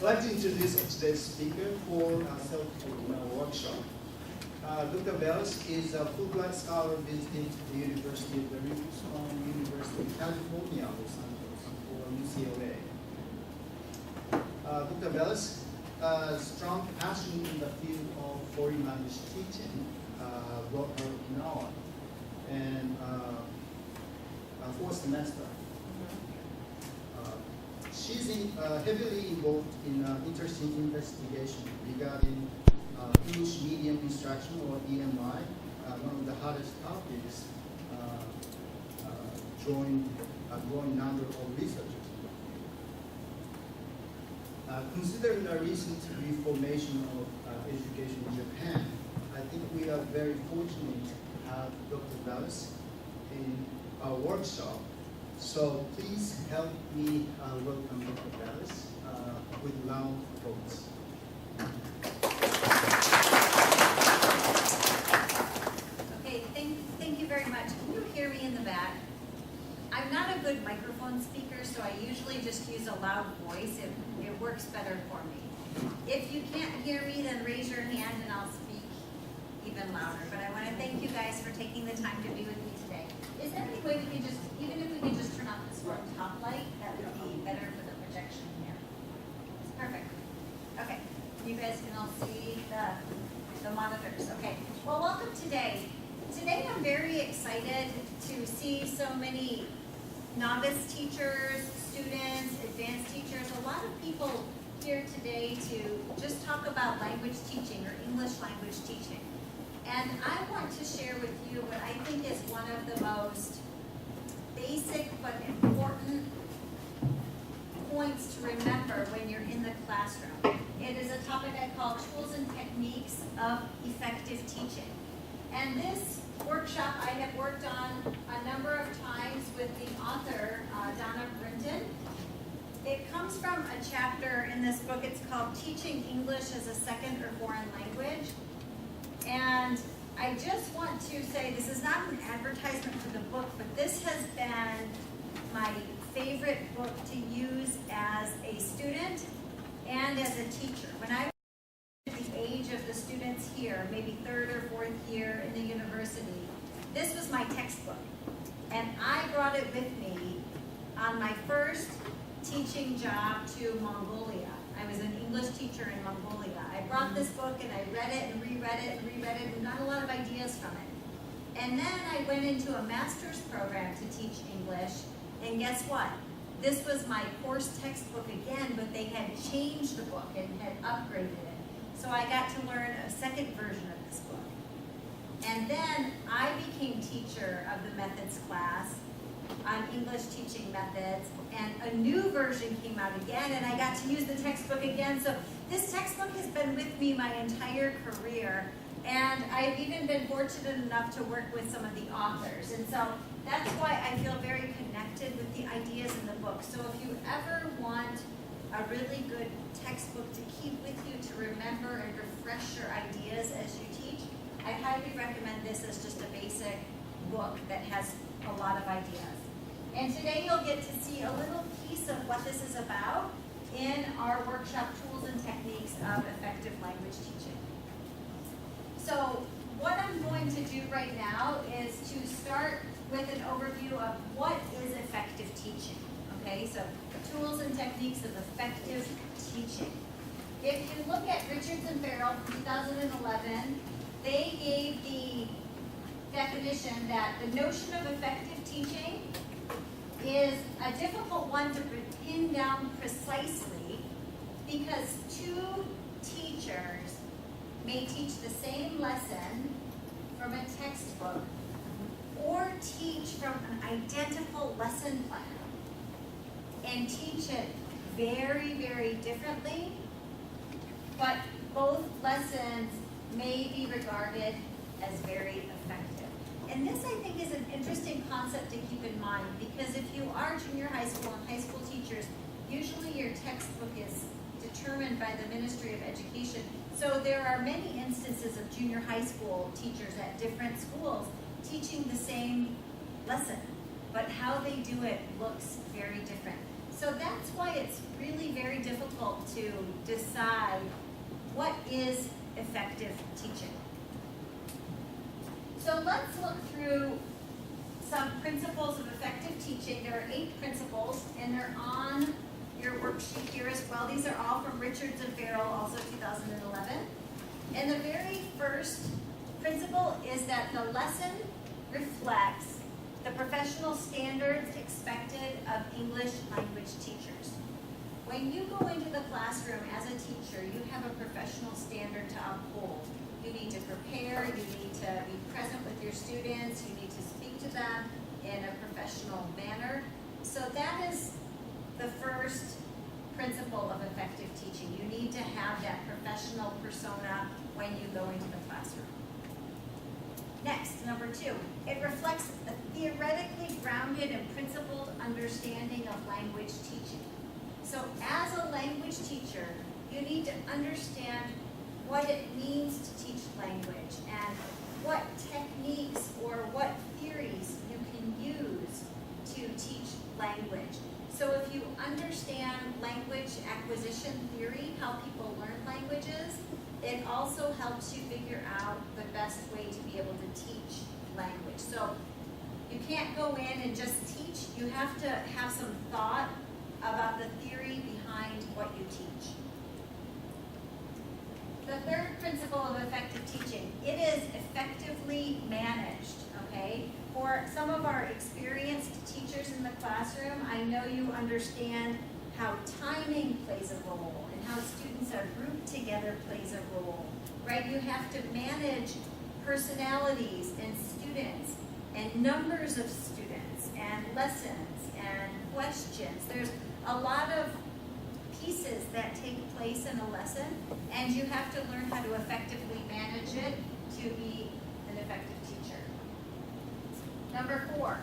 I'd like to introduce today's speaker for SELT-Okinawa workshop. Dr. Velez is a Fulbright scholar visiting the University of the University of California, Los Angeles, or UCLA. Dr. Velez has strong passion in the field of foreign language teaching, brought her Okinawa, and 4th semester. She's heavily involved in interesting investigation regarding English medium instruction, or EMI, one of the hardest topics, drawing a growing number of researchers. Considering the recent reformation of education in Japan, I think we are very fortunate to have Dr. Velez in our workshop. So please help me welcome Dr. Velez with round applause. Okay, thank you very much. Can you hear me in the back? I'm not a good microphone speaker, so I usually just use a loud voice. It works better for me. If you can't hear me, then raise your hand and I'll speak even louder. But I want to thank you guys for taking the time to be with me today. Is there any way we can just, even if we could just turn off this one top light, that would be better for the projection here. It's perfect. Okay, you guys can all see the monitors. Okay, well, welcome today. Today I'm very excited to see so many novice teachers, students, advanced teachers, a lot of people here today to just talk about language teaching or English language teaching. And I want to share with you what I think is one of the most basic but important points to remember when you're in the classroom. It is a topic I call Tools and Techniques of Effective Teaching. And this workshop I have worked on a number of times with the author, Donna Brinton. It comes from a chapter in this book. It's called Teaching English as a Second or Foreign Language. And I just want to say, this is not an advertisement for the book, but this has been my favorite book to use as a student and as a teacher. When I was at the age of the students here, maybe 3rd or 4th year in the university, this was my textbook. And I brought it with me on my first teaching job to Mongolia. I was an English teacher in Mongolia. I brought this book and I read it and reread it and reread it and got a lot of ideas from it. And then I went into a master's program to teach English, and guess what? This was my course textbook again, but they had changed the book and had upgraded it. So I got to learn a second version of this book. And then I became teacher of the methods class on English teaching methods, and a new version came out again, and I got to use the textbook again. So this textbook has been with me my entire career, and I've even been fortunate enough to work with some of the authors. And so that's why I feel very connected with the ideas in the book. So if you ever want a really good textbook to keep with you to remember and refresh your ideas as you teach, I highly recommend this as just a basic book that has a lot of ideas. And today you'll get to see a little piece of what this is about in our workshop, Tools and Techniques of Effective Language Teaching. So what I'm going to do right now is to start with an overview of what is effective teaching. Okay, so tools and techniques of effective teaching. If you look at Richards and Farrell from 2011, they gave the definition that the notion of effective teaching is a difficult one to pin down precisely because two teachers may teach the same lesson from a textbook or teach from an identical lesson plan and teach it very, very differently, but both lessons may be regarded as very effective. And this, I think, is an interesting concept to keep in mind because if you are junior high school and high school teachers, usually your textbook is determined by the Ministry of Education. So there are many instances of junior high school teachers at different schools teaching the same lesson, but how they do it looks very different. So that's why it's really very difficult to decide what is effective teaching. So let's look through some principles of effective teaching. There are 8 principles, and they're on your worksheet here as well. These are all from Richards and Farrell, also 2011. And the very first principle is that the lesson reflects the professional standards expected of English language teachers. When you go into the classroom as a teacher, you have a professional standard to uphold. You need to prepare, you need to be present with your students, you need to speak to them in a professional manner. So that is the first principle of effective teaching. You need to have that professional persona when you go into the classroom. Next, number 2, it reflects a theoretically grounded and principled understanding of language teaching. So as a language teacher, you need to understand what it means to teach language and what techniques or what theories you can use to teach language. So if you understand language acquisition theory, how people learn languages, it also helps you figure out the best way to be able to teach language. So you can't go in and just teach. You have to have some thought about the theory behind what you teach. The third principle of effective teaching, it is effectively managed, okay? For some of our experienced teachers in the classroom, I know you understand how timing plays a role and how students are grouped together plays a role, right? You have to manage personalities and students and numbers of students and lessons and questions. There's a lot of pieces that take place in a lesson, and you have to learn how to effectively manage it to be an effective teacher. Number 4,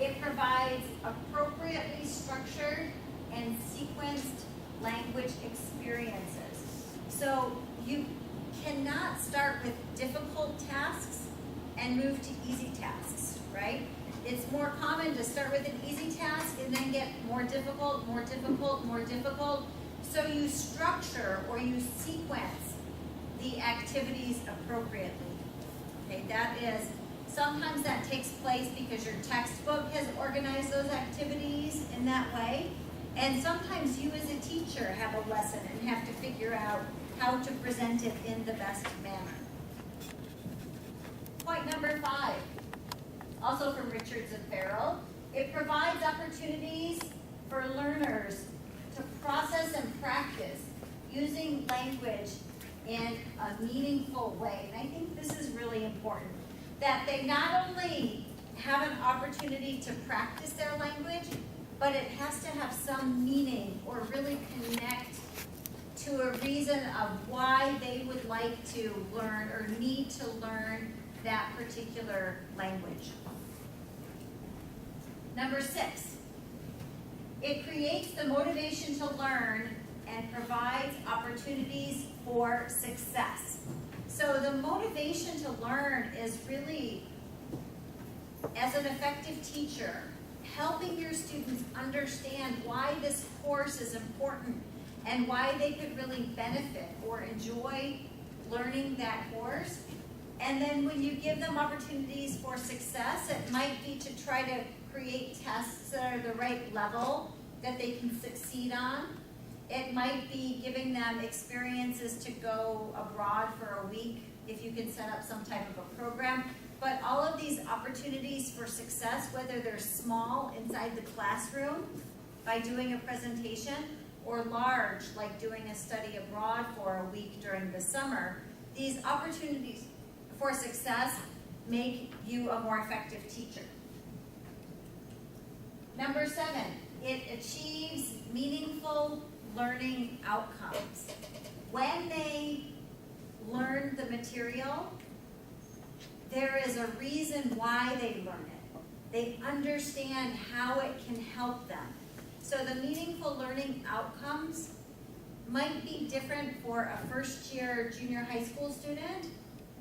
it provides appropriately structured and sequenced language experiences. So you cannot start with difficult tasks and move to easy tasks, right? It's more common to start with an easy task and then get more difficult, more difficult, more difficult. So you structure or you sequence the activities appropriately. Okay, that is, sometimes that takes place because your textbook has organized those activities in that way. And sometimes you as a teacher have a lesson and have to figure out how to present it in the best manner. Point number 5, also from Richards and Farrell, it provides opportunities for learners to process and practice using language in a meaningful way. And I think this is really important, that they not only have an opportunity to practice their language, but it has to have some meaning or really connect to a reason of why they would like to learn or need to learn that particular language. Number 6, it creates the motivation to learn and provides opportunities for success. So the motivation to learn is really, as an effective teacher, helping your students understand why this course is important and why they could really benefit or enjoy learning that course. And then when you give them opportunities for success, it might be to try to create tests that are the right level that they can succeed on. It might be giving them experiences to go abroad for a week if you can set up some type of a program. But all of these opportunities for success, whether they're small inside the classroom by doing a presentation, or large like doing a study abroad for a week during the summer, these opportunities for success make you a more effective teacher. Number 7, it achieves meaningful learning outcomes. When they learn the material, there is a reason why they learn it. They understand how it can help them. So the meaningful learning outcomes might be different for a first-year junior high school student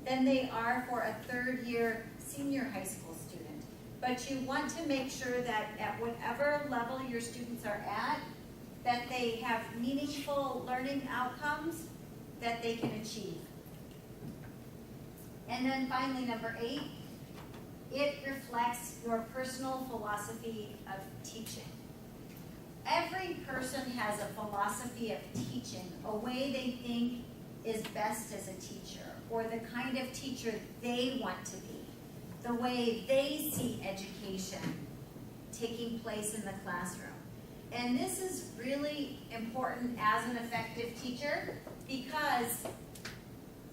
than they are for a third-year senior high school student. but you want to make sure that at whatever level your students are at, that they have meaningful learning outcomes that they can achieve. And then finally, number 8, it reflects your personal philosophy of teaching. Every person has a philosophy of teaching, a way they think is best as a teacher, or the kind of teacher they want to be, the way they see education taking place in the classroom. And this is really important as an effective teacher because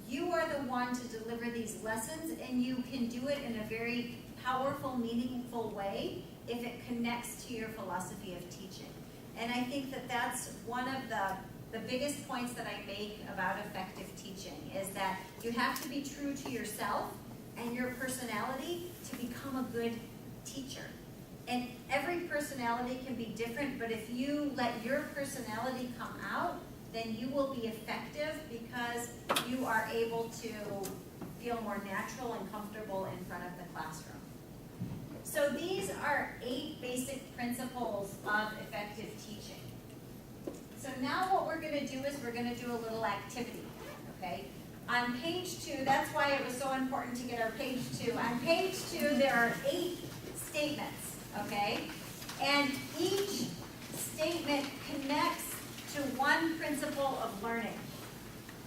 you are the one to deliver these lessons, and you can do it in a very powerful, meaningful way if it connects to your philosophy of teaching. And I think that that's one of the biggest points that I make about effective teaching is that you have to be true to yourself and your personality to become a good teacher. And every personality can be different, but if you let your personality come out, then you will be effective because you are able to feel more natural and comfortable in front of the classroom. So these are 8 basic principles of effective teaching. So now what we're going to do is we're going to do a little activity, okay? On page 2, that's why it was so important to get our page 2. On page 2, there are 8 statements, okay? And each statement connects to one principle of learning.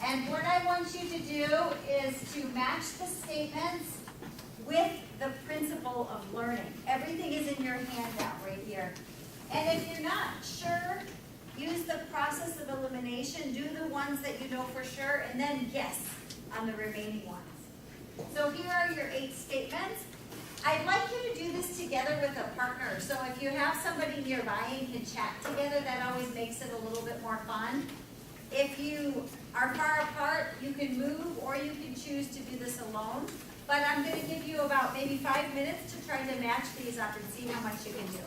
And what I want you to do is to match the statements with the principle of learning. Everything is in your handout right here. And if you're not sure, use the process of elimination, do the ones that you know for sure, and then guess on the remaining ones. So here are your 8 statements. I'd like you to do this together with a partner. So if you have somebody nearby and can chat together, that always makes it a little bit more fun. If you are far apart, you can move or you can choose to do this alone. But I'm going to give you about maybe 5 minutes to try to match these up and see how much you can do.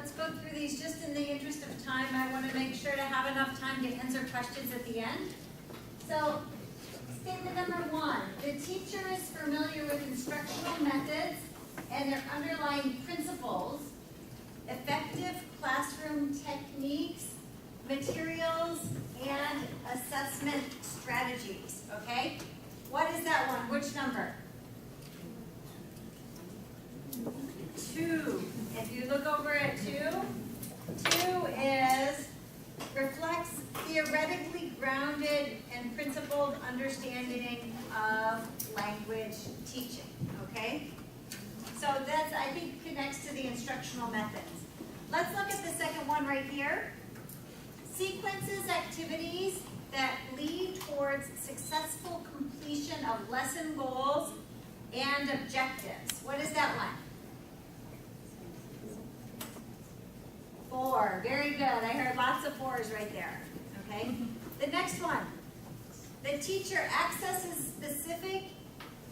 let's go through these just in the interest of time. I want to make sure to have enough time to answer questions at the end. So, statement number 1, the teacher is familiar with instructional methods and their underlying principles, effective classroom techniques, materials, and assessment strategies, okay? What is that one? Which number? 2. If you look over at 2, 2 reflects theoretically grounded and principled understanding of language teaching, okay? So that's, I think, connects to the instructional methods. Let's look at the second one right here. Sequences activities that lead towards successful completion of lesson goals and objectives. What is that one? 4. Very good. I heard lots of 4s right there. Okay. The next one. The teacher accesses specific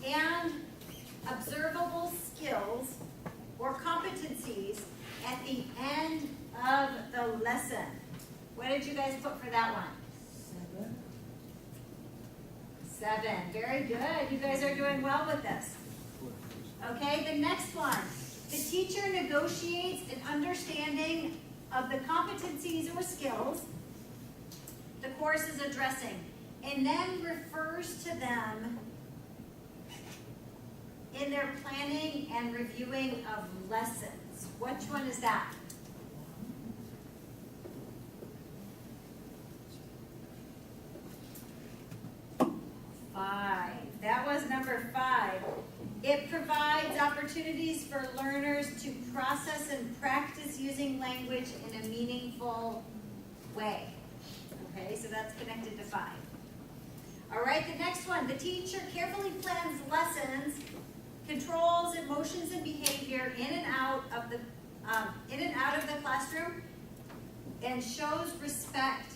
and observable skills or competencies at the end of the lesson. What did you guys put for that one? 7. Very good. You guys are doing well with this. Okay, the next one. The teacher negotiates an understanding of the competencies or skills the course is addressing, and then refers to them in their planning and reviewing of lessons. Which one is that? 5. That was number 5. It provides opportunities for learners to process and practice using language in a meaningful way. Okay, so that's connected to 5. All right, the next one. The teacher carefully plans lessons, controls emotions and behavior in and out of the classroom, and shows respect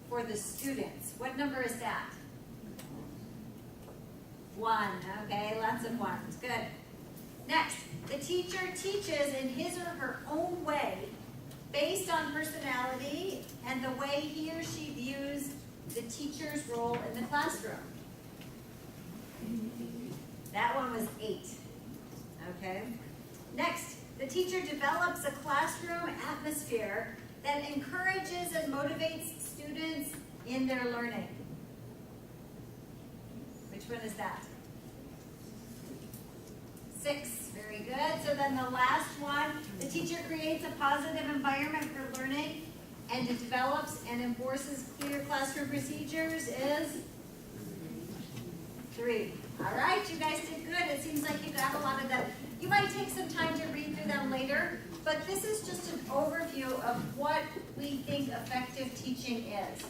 for the students. What number is that? 1. Okay, lots of 1s. Good. Next, the teacher teaches in his or her own way based on personality and the way he or she views the teacher's role in the classroom. That one was 8. Okay. Next, the teacher develops a classroom atmosphere that encourages and motivates students in their learning. Which one is that? 6. Very good. So then the last one, the teacher creates a positive environment for learning and develops and enforces clear classroom procedures is 3. All right, you guys did good. It seems like you got a lot of that. You might take some time to read through them later, but this is just an overview of what we think effective teaching is.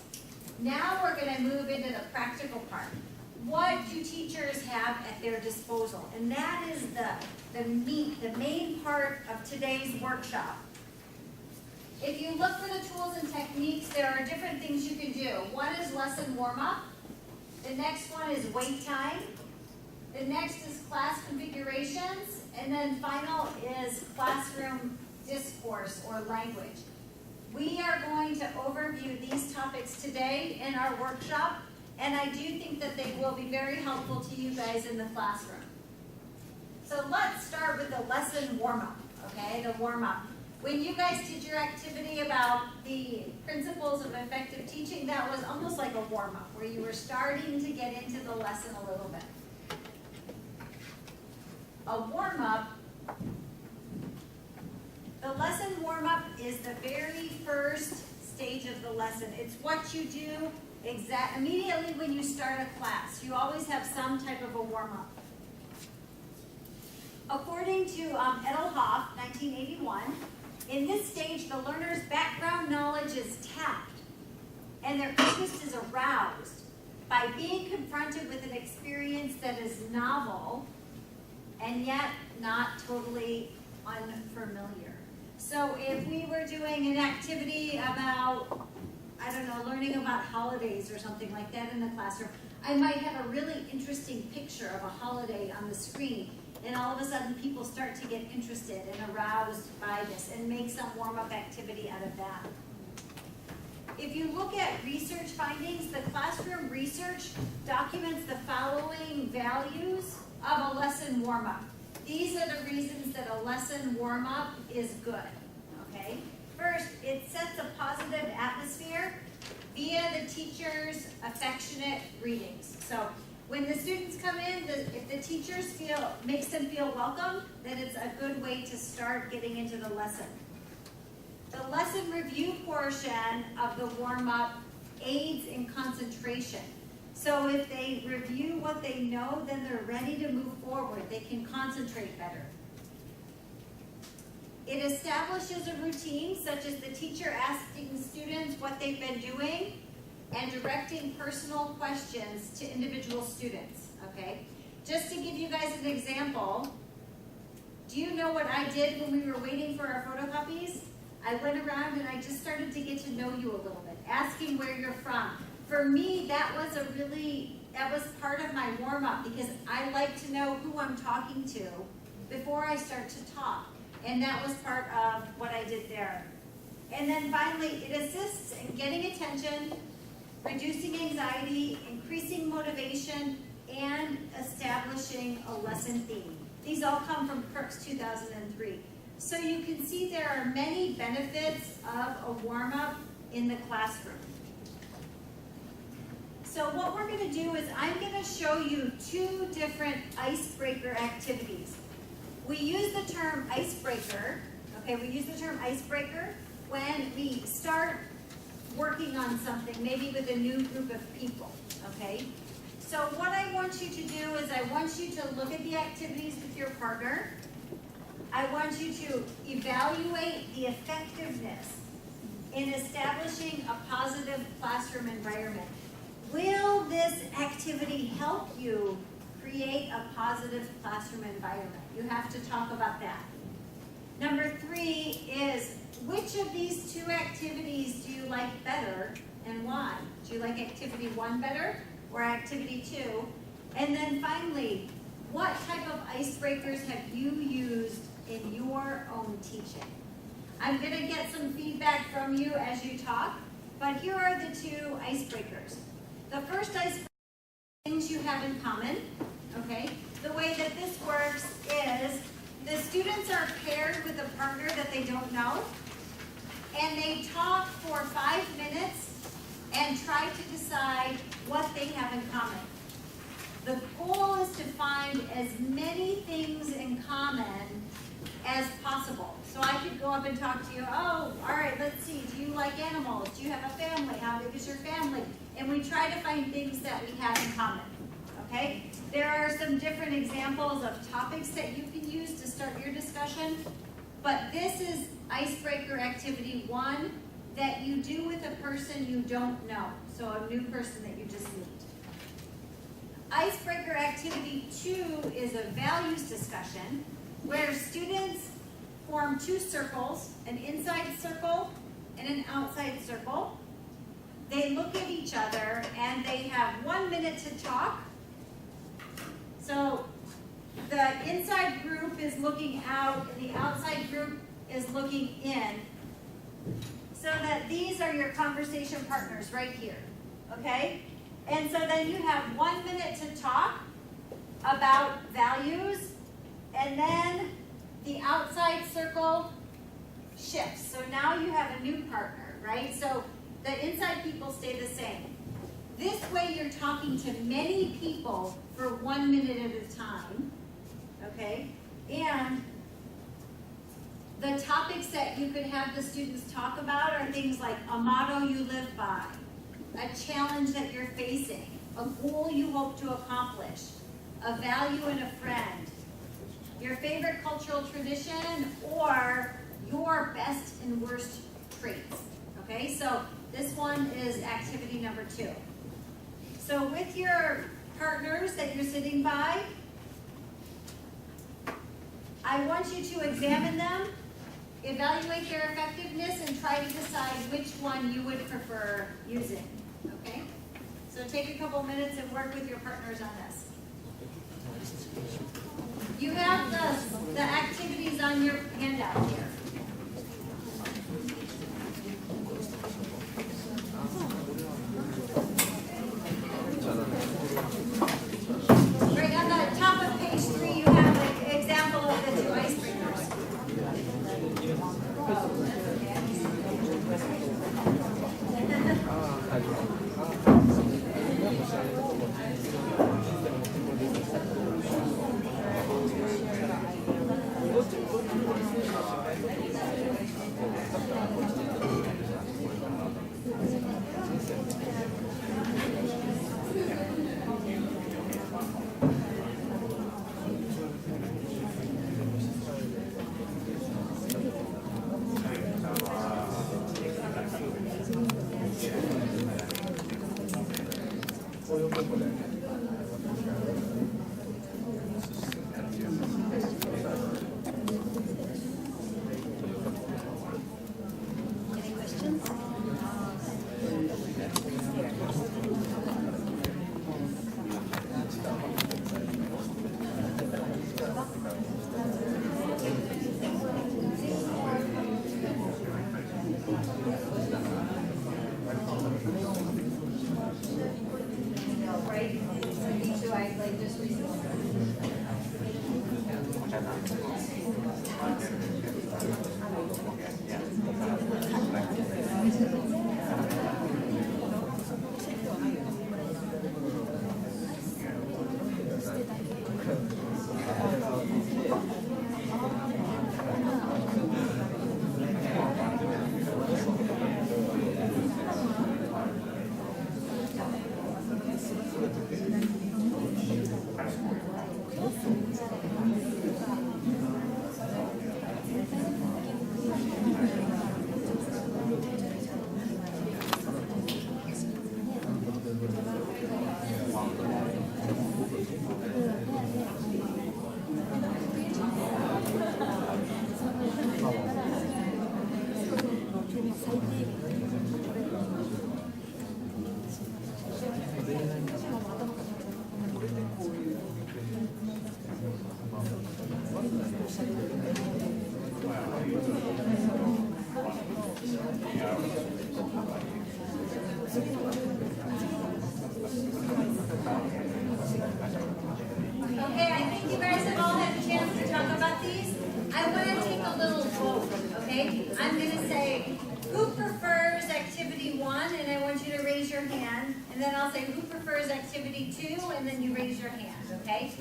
Now we're going to move into the practical part. What do teachers have at their disposal? And that is the meat, the main part of today's workshop. If you look for the tools and techniques, there are different things you can do. One is lesson warm-up. The next one is wait time. The next is class configurations. And then final is classroom discourse or language. We are going to overview these topics today in our workshop, and I do think that they will be very helpful to you guys in the classroom. So let's start with the lesson warm-up, okay, the warm-up. When you guys did your activity about the principles of effective teaching, that was almost like a warm-up, where you were starting to get into the lesson a little bit. A warm-up, the lesson warm-up is the very first stage of the lesson. It's what you do immediately when you start a class. You always have some type of a warm-up. According to Edelhoff, 1981, in this stage, the learner's background knowledge is tapped and their interest is aroused by being confronted with an experience that is novel and yet not totally unfamiliar. So if we were doing an activity about, I don't know, learning about holidays or something like that in the classroom, I might have a really interesting picture of a holiday on the screen. and all of a sudden people start to get interested and aroused by this and make some warm-up activity out of that. If you look at research findings, the classroom research documents the following values of a lesson warm-up. These are the reasons that a lesson warm-up is good, okay? First, it sets a positive atmosphere via the teacher's affectionate readings. So when the students come in, if the teachers makes them feel welcome, then it's a good way to start getting into the lesson. The lesson review portion of the warm-up aids in concentration. So if they review what they know, then they're ready to move forward. They can concentrate better. It establishes a routine, such as the teacher asking students what they've been doing and directing personal questions to individual students, okay? Just to give you guys an example, do you know what I did when we were waiting for our photocopies? I went around and I just started to get to know you a little bit, asking where you're from. For me, that was part of my warm-up, because I like to know who I'm talking to before I start to talk. And that was part of what I did there. And then finally, it assists in getting attention, reducing anxiety, increasing motivation, and establishing a lesson theme. These all come from Kirk's 2003. So you can see there are many benefits of a warm-up in the classroom. So what we're going to do is I'm going to show you two different icebreaker activities. We use the term icebreaker, okay, we use the term icebreaker when we start working on something, maybe with a new group of people, okay? So what I want you to do is I want you to look at the activities with your partner. I want you to evaluate the effectiveness in establishing a positive classroom environment. Will this activity help you create a positive classroom environment? You have to talk about that. Number 3 is, which of these two activities do you like better and why? Do you like activity 1 better or activity 2? And then finally, what type of icebreakers have you used in your own teaching? I'm going to get some feedback from you as you talk, but here are the two icebreakers. The first icebreaker is things you have in common, okay? The way that this works is the students are paired with a partner that they don't know, and they talk for 5 minutes and try to decide what they have in common. The goal is to find as many things in common as possible. So I could go up and talk to you, oh, all right, let's see, do you like animals? Do you have a family? How big is your family? And we try to find things that we have in common, okay? There are some different examples of topics that you can use to start your discussion, but this is icebreaker activity 1 that you do with a person you don't know, so a new person that you just meet. Icebreaker activity 2 is a values discussion where students form 2 circles, an inside circle and an outside circle. They look at each other and they have 1 minute to talk. So the inside group is looking out and the outside group is looking in. So that these are your conversation partners right here, okay? And so then you have 1 minute to talk about values, and then the outside circle shifts. So now you have a new partner, right? So the inside people stay the same. This way you're talking to many people for 1 minute at a time, okay? And the topics that you could have the students talk about are things like a motto you live by, a challenge that you're facing, a goal you hope to accomplish, a value in a friend, your favorite cultural tradition, or your best and worst traits. Okay, so this one is activity number 2. So with your partners that you're sitting by, I want you to examine them, evaluate their effectiveness, and try to decide which one you would prefer using. Okay? So take a couple minutes and work with your partners on this. You have the activities on your handout here. Right on the top of page 3, you have an example of the 2 icebreakers. Any questions? Right? So I like just recently. Okay, I think you guys have all had a chance to talk about these. I want to take a little vote, okay? I'm going to say, who prefers activity 1? And I want you to raise your hand. And then I'll say, who prefers activity 2? And then you raise your hand, okay?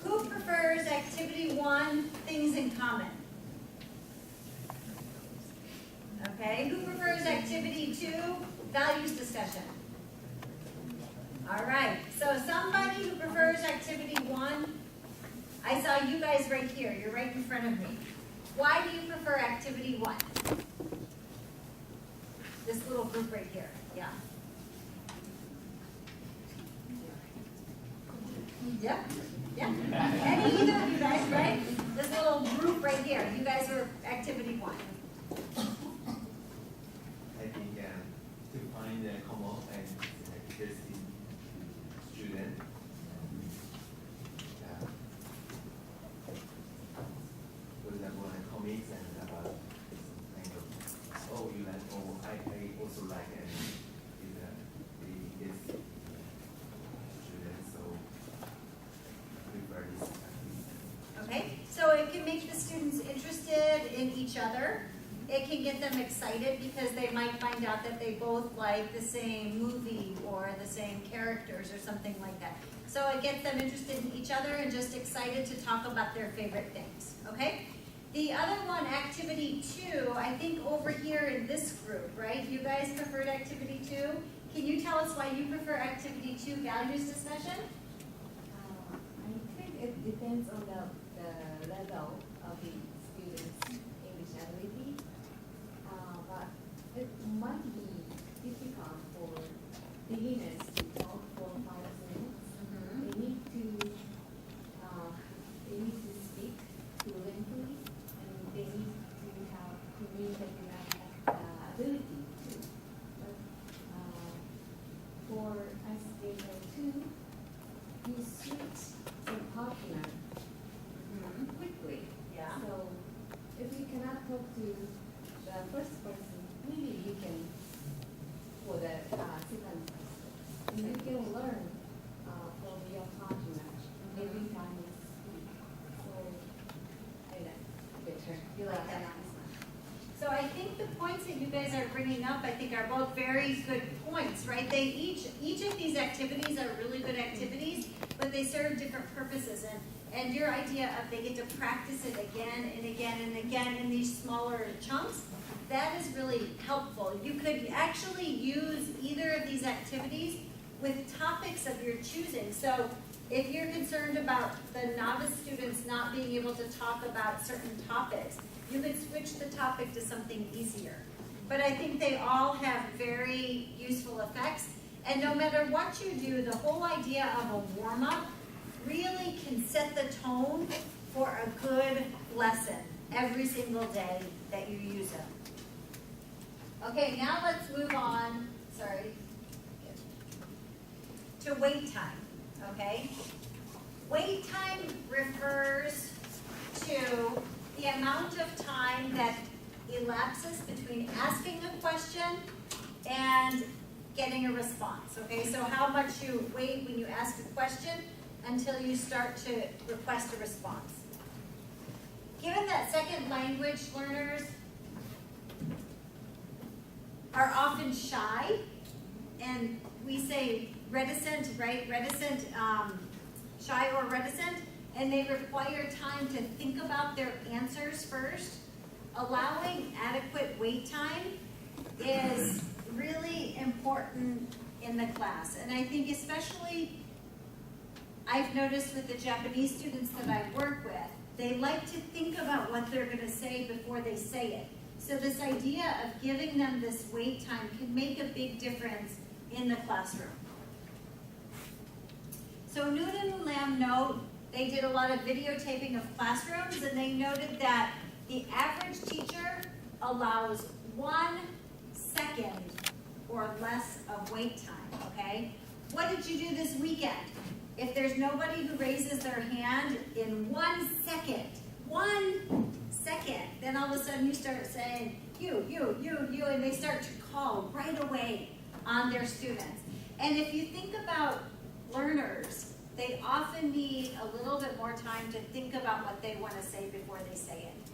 Who prefers activity 1, things in common? Okay, who prefers activity 2, values discussion? All right, so somebody who prefers activity 1, I saw you guys right here. You're right in front of me. Why do you prefer activity 1? This little group right here, yeah. Yep, yeah. Any either of you guys, right? This little group right here. You guys are activity 1. I think to find a common and interesting student. For example, comics and about kind of, oh, you like, oh, I also like and this student, so prefer this activity. Okay, so it can make the students interested in each other. It can get them excited because they might find out that they both like the same movie or the same characters or something like that. So it gets them interested in each other and just excited to talk about their favorite things, okay? The other one, activity 2, I think over here in this group, right? You guys preferred activity 2. Can you tell us why you prefer activity 2, values discussion? I think it depends on the level of the student's English ability, but it might be difficult for beginners to talk for 5 minutes. They need to speak fluently, and they need to have communicative ability too. But for icebreaker 2, you switch the partner think, are both very good points, right? They each of these activities are really good activities, but they serve different purposes. And your idea of they get to practice it again and again and again in these smaller chunks, that is really helpful. You could actually use either of these activities with topics of your choosing. So if you're concerned about the novice students not being able to talk about certain topics, you could switch the topic to something easier. But I think they all have very useful effects. And no matter what you do, the whole idea of a warm-up really can set the tone for a good lesson every single day that you use them. Okay, now let's move on, to wait time, okay? Wait time refers to the amount of time that elapses between asking a question and getting a response, okay? So how much you wait when you ask a question until you start to request a response. Given that second language learners are often shy, and we say reticent, right? Reticent, shy or reticent, and they require time to think about their answers first, allowing adequate wait time is really important in the class. And I think especially I've noticed with the Japanese students that I work with, they like to think about what they're going to say before they say it. So this idea of giving them this wait time can make a big difference in the classroom. So Noonan and Lamb note, they did a lot of videotaping of classrooms, and they noted that the average teacher allows 1 second or less of wait time, okay? What did you do this weekend? If there's nobody who raises their hand in 1 second, 1 second, then all of a sudden you start saying, you, and they start to call right away on their students. And if you think about learners, they often need a little bit more time to think about what they want to say before they say it.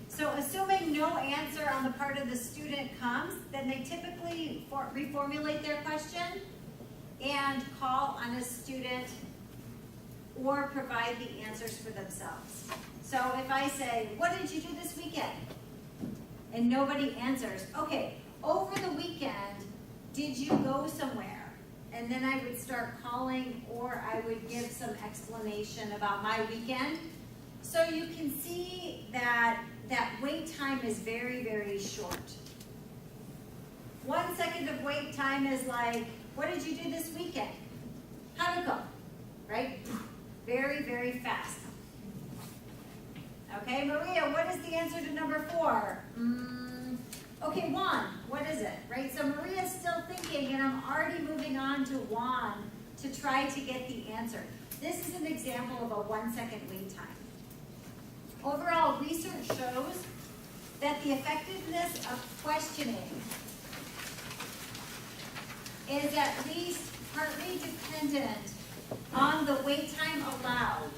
So assuming no answer on the part of the student comes, then they typically reformulate their question and call on a student or provide the answers for themselves. So if I say, what did you do this weekend? And nobody answers, okay, over the weekend, did you go somewhere? And then I would start calling, or I would give some explanation about my weekend. So you can see that wait time is very, very short. 1 second of wait time is like, what did you do this weekend? How'd it go? Right? Very, very fast. Okay, Maria, what is the answer to number 4? Okay, Juan, what is it? Right, so Maria's still thinking, and I'm already moving on to Juan to try to get the answer. This is an example of a 1 second wait time. Overall, research shows that the effectiveness of questioning is at least partly dependent on the wait time allowed,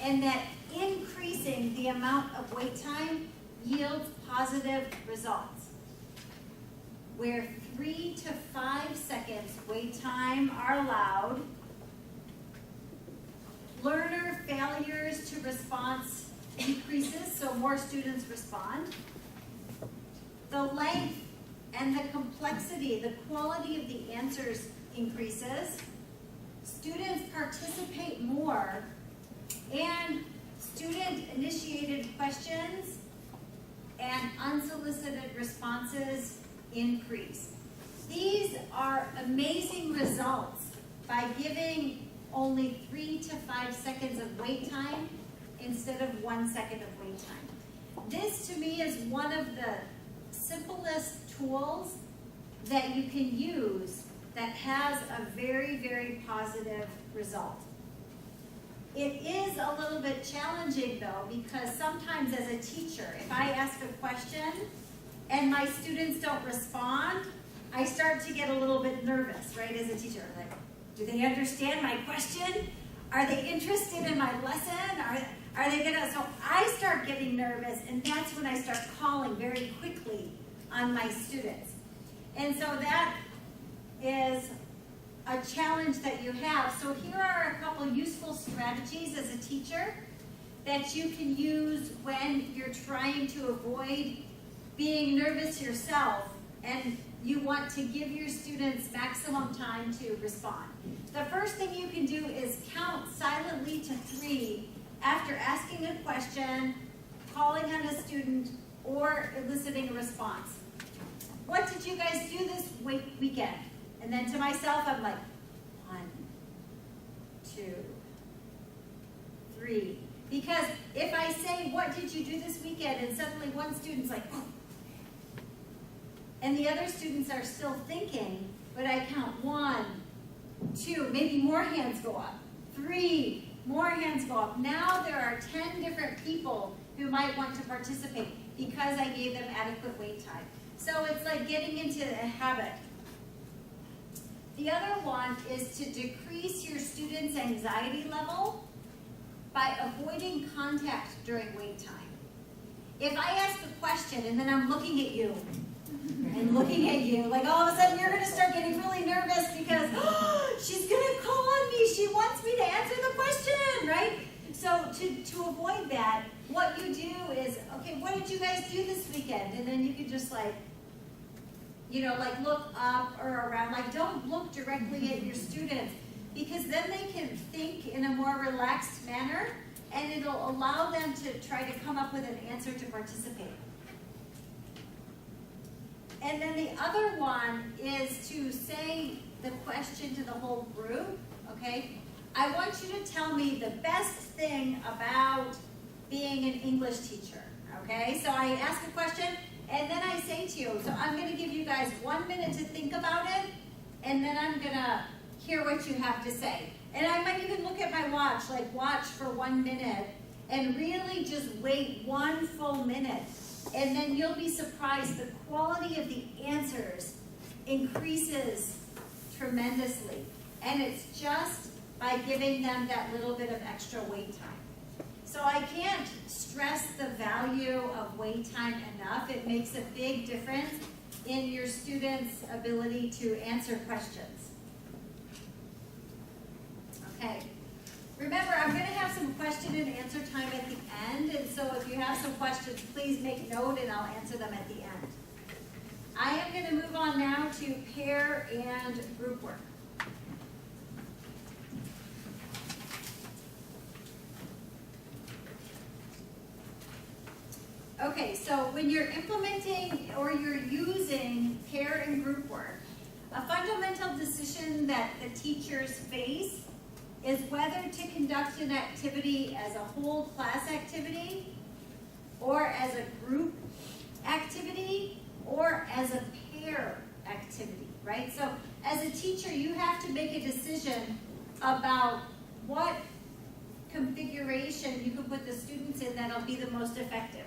and that increasing the amount of wait time yields positive results. Where 3 to 5 seconds wait time are allowed, learner failures to response decreases, so more students respond. The length and the complexity, the quality of the answers increases. Students participate more, and student-initiated questions and unsolicited responses increase. These are amazing results by giving only 3 to 5 seconds of wait time instead of 1 second of wait time. This, to me, is one of the simplest tools that you can use that has a very, very positive result. It is a little bit challenging, though, because sometimes as a teacher, if I ask a question and my students don't respond, I start to get a little bit nervous, right, as a teacher. Like, do they understand my question? Are they interested in my lesson? Are they gonna, so I start getting nervous, and that's when I start calling very quickly on my students. And so that is a challenge that you have. So here are a couple useful strategies as a teacher that you can use when you're trying to avoid being nervous yourself and you want to give your students maximum time to respond. The first thing you can do is count silently to 3 after asking a question, calling on a student, or eliciting a response. What did you guys do this weekend? And then to myself, I'm like, 1, 2, 3. Because if I say, what did you do this weekend? And suddenly one student's like, oh. And the other students are still thinking, but I count 1, 2, maybe more hands go up. 3, more hands go up. Now there are 10 different people who might want to participate because I gave them adequate wait time. So it's like getting into a habit. The other one is to decrease your students' anxiety level by avoiding contact during wait time. If I ask a question and then I'm looking at you, and looking at you, like all of a sudden you're going to start getting really nervous because she's going to call on me. She wants me to answer the question, right? So to avoid that, what you do is, okay, what did you guys do this weekend? And then you can just like, you know, like look up or around. Like don't look directly at your students because then they can think in a more relaxed manner and it'll allow them to try to come up with an answer to participate. And then the other one is to say the question to the whole group, okay? I want you to tell me the best thing about being an English teacher, okay? So I ask a question, and then I say to you, so I'm going to give you guys 1 minute to think about it, and then I'm going to hear what you have to say. And I might even look at my watch, like watch for 1 minute, and really just wait 1 full minute. And then you'll be surprised, the quality of the answers increases tremendously. And it's just by giving them that little bit of extra wait time. So I can't stress the value of wait time enough. It makes a big difference in your students' ability to answer questions. Okay. Remember, I'm going to have some question and answer time at the end, and so if you have some questions, please make note and I'll answer them at the end. I am going to move on now to pair and group work. Okay, so when you're implementing or you're using pair and group work, a fundamental decision that the teachers face is whether to conduct an activity as a whole class activity or as a group activity or as a pair activity, right? So as a teacher, you have to make a decision about what configuration you can put the students in that'll be the most effective.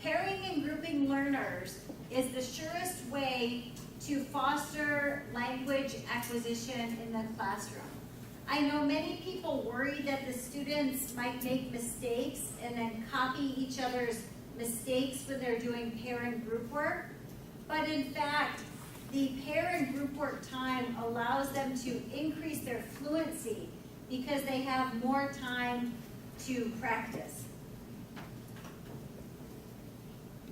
Pairing and grouping learners is the surest way to foster language acquisition in the classroom. I know many people worry that the students might make mistakes and then copy each other's mistakes when they're doing pair and group work. But in fact, the pair and group work time allows them to increase their fluency because they have more time to practice.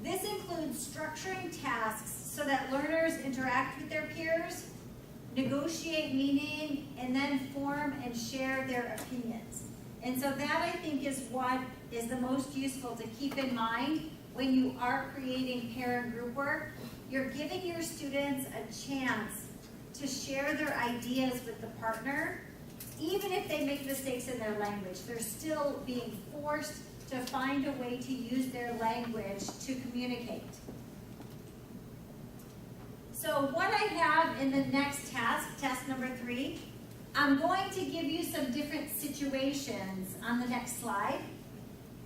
This includes structuring tasks so that learners interact with their peers, negotiate meaning, and then form and share their opinions. And so that, I think, is what is the most useful to keep in mind when you are creating pair and group work. You're giving your students a chance to share their ideas with the partner, even if they make mistakes in their language. They're still being forced to find a way to use their language to communicate. So what I have in the next task, task number 3, I'm going to give you some different situations on the next slide.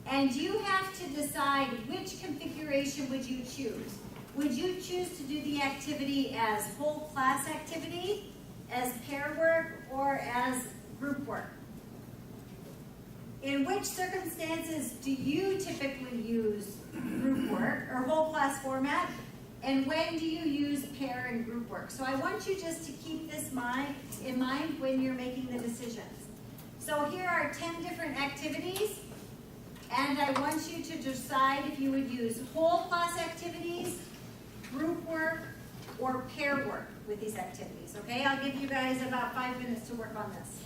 And you have to decide which configuration would you choose. Would you choose to do the activity as whole class activity, as pair work, or as group work? In which circumstances do you typically use group work or whole class format? And when do you use pair and group work? So I want you just to keep this in mind when you're making the decisions. So here are 10 different activities, and I want you to decide if you would use whole class activities, group work, or pair work with these activities, okay? I'll give you guys about 5 minutes to work on this.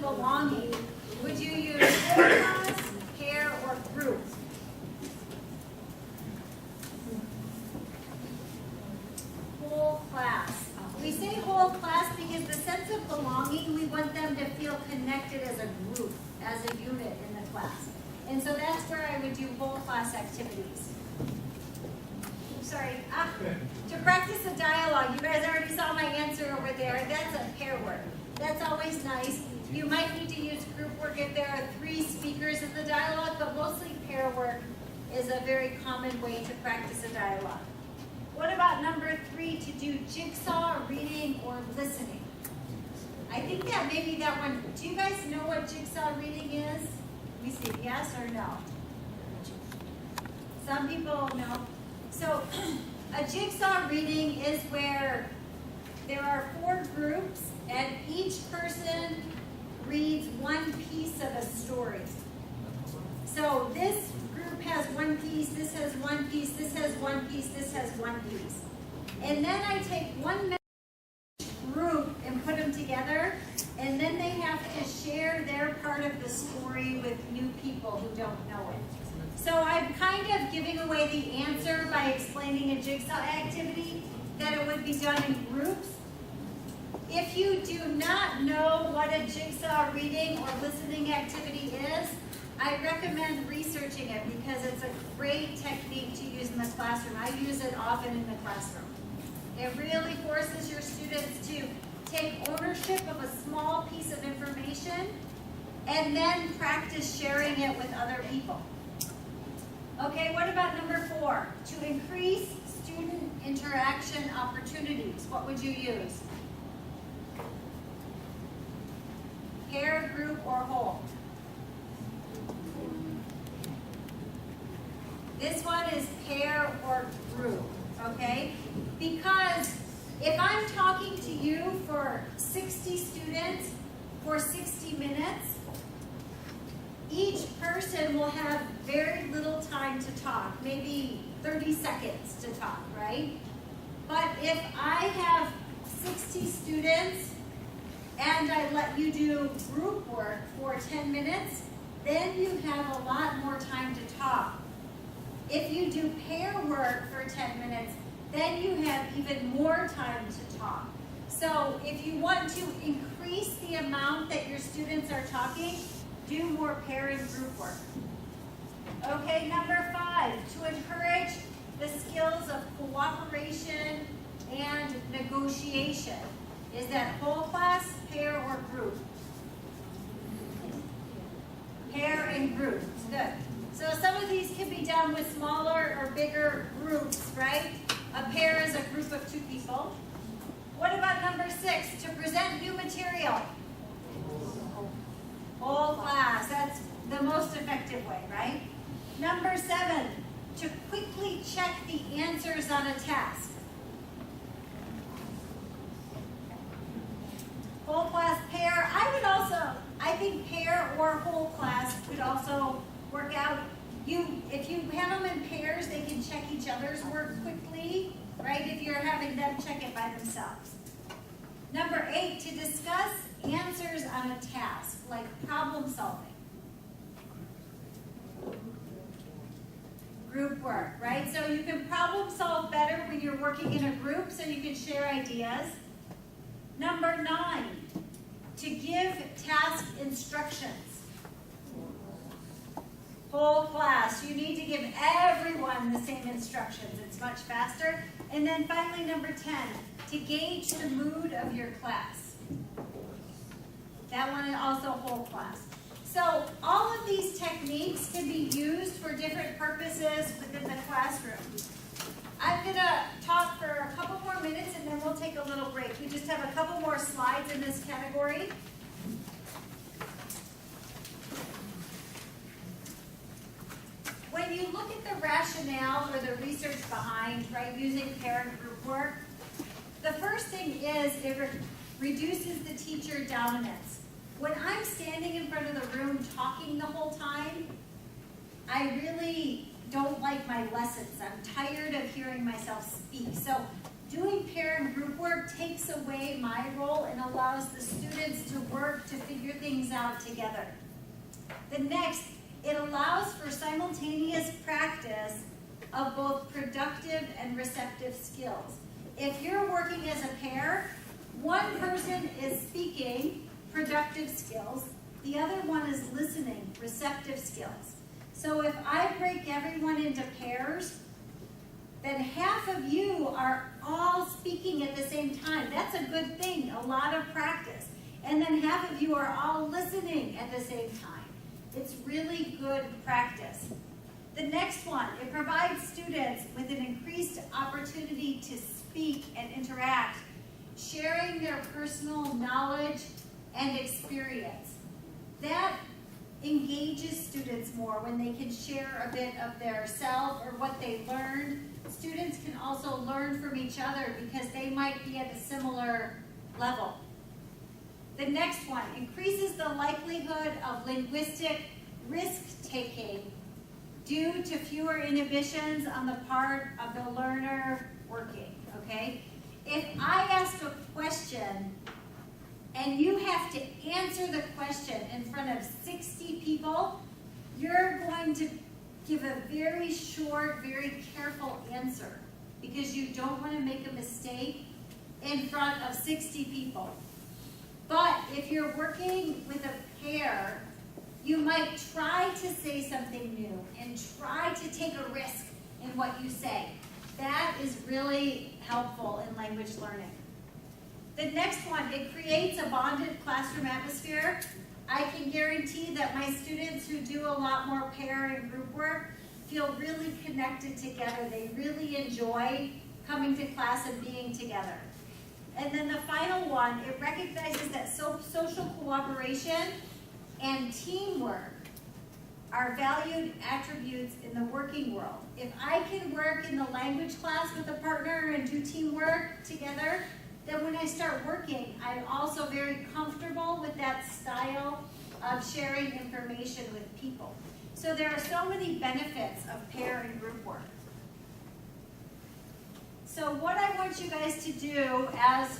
belonging, would you use whole class, pair, or group? Whole class. We say whole class because the sense of belonging, we want them to feel connected as a group, as a unit in the class. And so that's where I would do whole class activities. Sorry, to practice a dialogue, you guys already saw my answer over there. That's a pair work. That's always nice. You might need to use group work if there are 3 speakers in the dialogue, but mostly pair work is a very common way to practice a dialogue. What about number 3, to do jigsaw reading or listening? I think that maybe that one, do you guys know what jigsaw reading is? Let me see, yes or no? Some people know. So a jigsaw reading is where there are 4 groups and each person reads one piece of a story. So this group group has one piece, this has one piece, this has one piece, this has one piece. And then I take one group and put them together, and then they have to share their part of the story with new people who don't know it. So I'm kind of giving away the answer by explaining a jigsaw activity, that it would be done in groups. If you do not know what a jigsaw reading or listening activity is, I recommend researching it because it's a great technique to use in the classroom. I use it often in the classroom. It really forces your students to take ownership of a small piece of information and then practice sharing it with other people. Okay, what about number 4? To increase student interaction opportunities, what would you use? Pair, group, or whole? This one is pair or group, okay? Because if I'm talking to you for 60 students for 60 minutes, each person will have very little time to talk, maybe 30 seconds to talk, right? But if I have 60 students and I let you do group work for 10 minutes, then you have a lot more time to talk. If you do pair work for 10 minutes, then you have even more time to talk. So if you want to increase the amount that your students are talking, do more pair and group work. Okay, number 5, to encourage the skills of cooperation and negotiation. Is that whole class, pair, or group? Pair and group, good. So some of these can be done with smaller or bigger groups, right? A pair is a group of 2 people. What about number 6, to present new material? Whole class, that's the most effective way, right? Number 7, to quickly check the answers on a task. Whole class, pair. I think pair or whole class could also work out. If you have them in pairs, they can check each other's work quickly, right? If you're having them check it by themselves. Number 8, to discuss answers on a task, like problem solving. Group work, right? So you can problem solve better when you're working in a group, so you can share ideas. Number 9, to give task instructions. Whole class, you need to give everyone the same instructions. It's much faster. And then finally, number 10, to gauge the mood of your class. That one is also whole class. So all of these techniques can be used for different purposes within the classroom. I'm going to talk for a couple more minutes and then we'll take a little break. We just have a couple more slides in this category. When you look at the rationale or the research behind, right, using pair and group work, the first thing is it reduces the teacher dominance. When I'm standing in front of the room talking the whole time, I really don't like my lessons. I'm tired of hearing myself speak. So doing pair and group work takes away my role and allows the students to work to figure things out together. The next, it allows for simultaneous practice of both productive and receptive skills. If you're working as a pair, one person is speaking, productive skills, the other one is listening, receptive skills. So if I break everyone into pairs, then half of you are all speaking at the same time. That's a good thing, a lot of practice. And then half of you are all listening at the same time. It's really good practice. The next one, it provides students with an increased opportunity to speak and interact, sharing their personal knowledge and experience. That engages students more when they can share a bit of their self or what they learned. Students can also learn from each other because they might be at a similar level. The next one increases the likelihood of linguistic risk-taking due to fewer inhibitions on the part of the learner working, okay? If I ask a question and you have to answer the question in front of 60 people, you're going to give a very short, very careful answer because you don't want to make a mistake in front of 60 people. But if you're working with a pair, you might try to say something new and try to take a risk in what you say. That is really helpful in language learning. The next one, it creates a bonded classroom atmosphere. I can guarantee that my students who do a lot more pair and group work feel really connected together. They really enjoy coming to class and being together. And then the final one, it recognizes that social cooperation and teamwork are valued attributes in the working world. If I can work in the language class with a partner and do teamwork together, then when I start working, I'm also very comfortable with that style of sharing information with people. So there are so many benefits of pair and group work. So what I want you guys to do as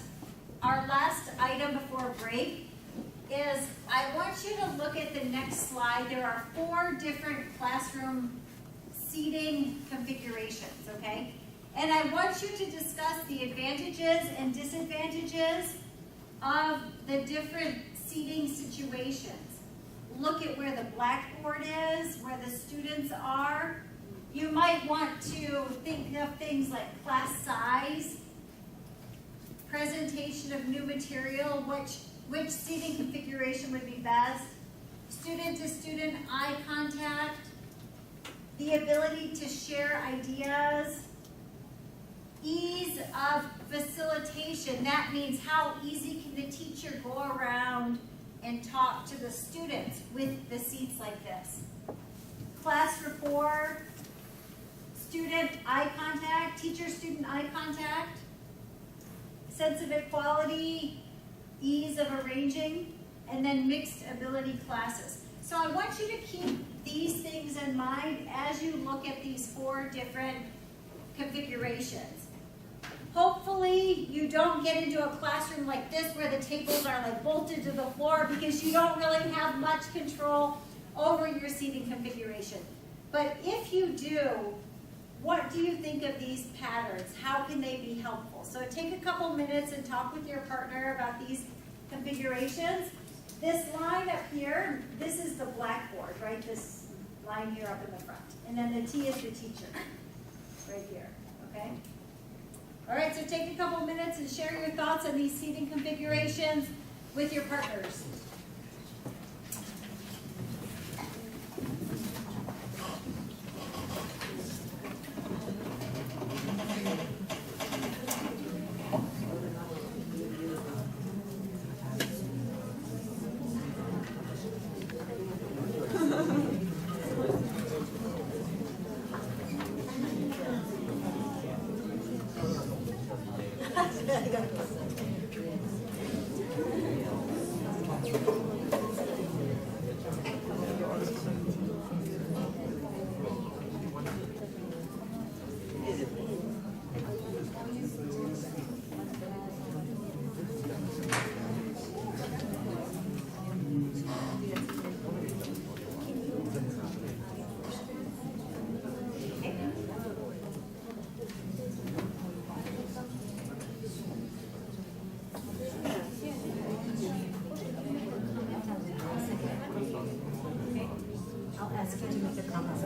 our last item before break is I want you to look at the next slide. There are 4 different classroom seating configurations, okay? And I want you to discuss the advantages and disadvantages of the different seating situations. Look at where the blackboard is, where the students are. You might want to think of things like class size, presentation of new material, which seating configuration would be best, student-to-student eye contact, the ability to share ideas, ease of facilitation. That means how easy can the teacher go around and talk to the students with the seats like this. Class rapport, student eye contact, teacher-student eye contact, sense of equality, ease of arranging, and then mixed ability classes. So I want you to keep these things in mind as you look at these 4 different configurations. Hopefully you don't get into a classroom like this where the tables are like bolted to the floor because you don't really have much control over your seating configuration. But if you do, what do you think of these patterns? How can they be helpful? So take a couple minutes and talk with your partner about these configurations. This line up here, this is the blackboard, right? This line here up in the front. And then the T is the teacher, right here, okay? All right, so take a couple minutes and share your thoughts on these seating configurations with your partners.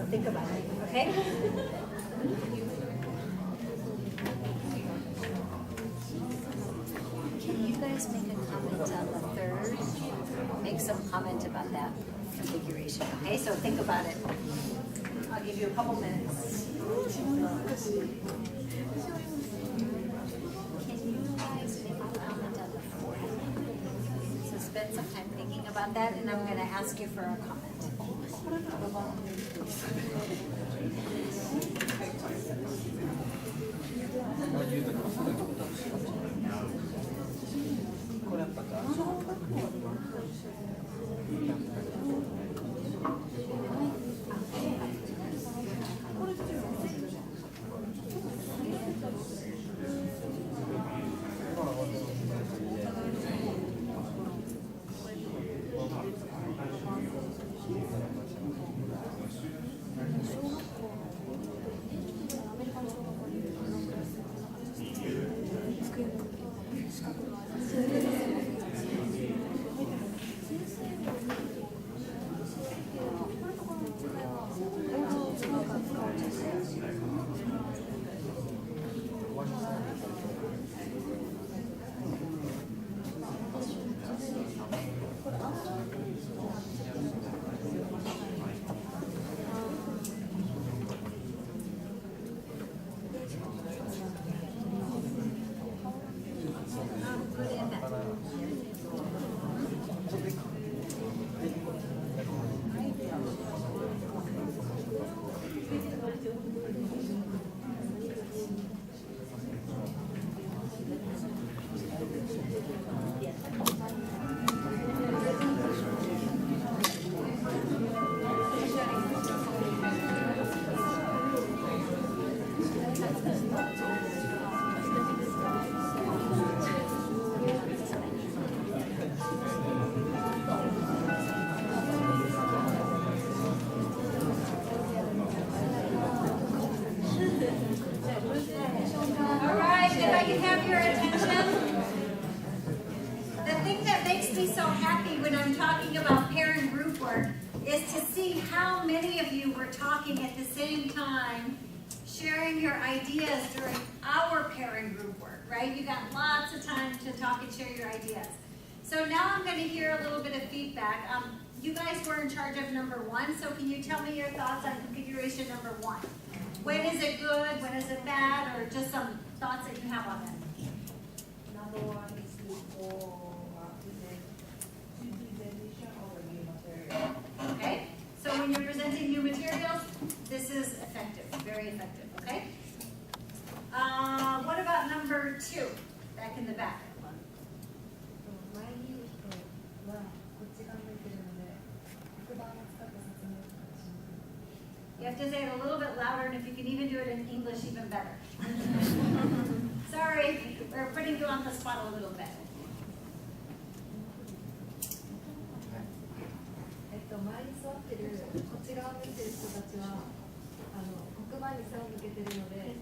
Think about it, okay? Can you guys make a comment on the third? Make some comment about that configuration, okay? So think about it. I'll give you a couple minutes. Can you guys make a comment on the fourth? So spend some time thinking about that, and I'm going to ask you for a comment. Sharing your ideas during our pairing group work, right? You got lots of time to talk and share your ideas. So now I'm going to hear a little bit of feedback. You guys were in charge of number 1, so can you tell me your thoughts on configuration number 1? When is it good, when is it bad, or just some thoughts that you have on it? Number 1 is for presentation of a new material. Okay, so when you're presenting new materials, this is effective, very effective, okay? What about number 2, back in the back? You have to say it a little bit louder, and if you can even do it in English, even better. Sorry, we're putting you on the spot a little bit. 前に座ってるこっち側を見てる人たちは黒板に背を向けてるので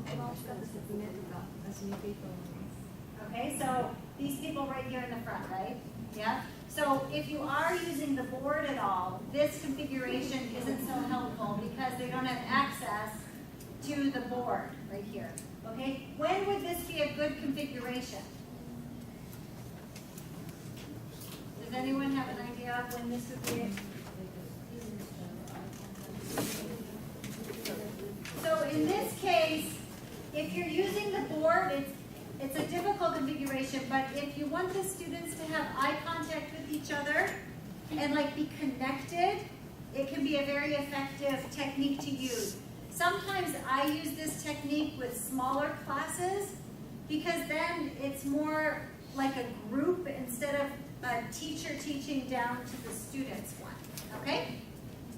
黒板を使った説明とかがしにくいと思います。 Okay, so these people right here in the front, right? Yeah. So if you are using the board at all, this configuration isn't so helpful because they don't have access to the board right here. Okay, when would this be a good configuration? Does anyone have an idea of when this would be? So in this case, if you're using the board, it's a difficult configuration, but if you want the students to have eye contact with each other and like be connected, it can be a very effective technique to use. Sometimes I use this technique with smaller classes because then it's more like a group instead of a teacher teaching down to the students one, okay?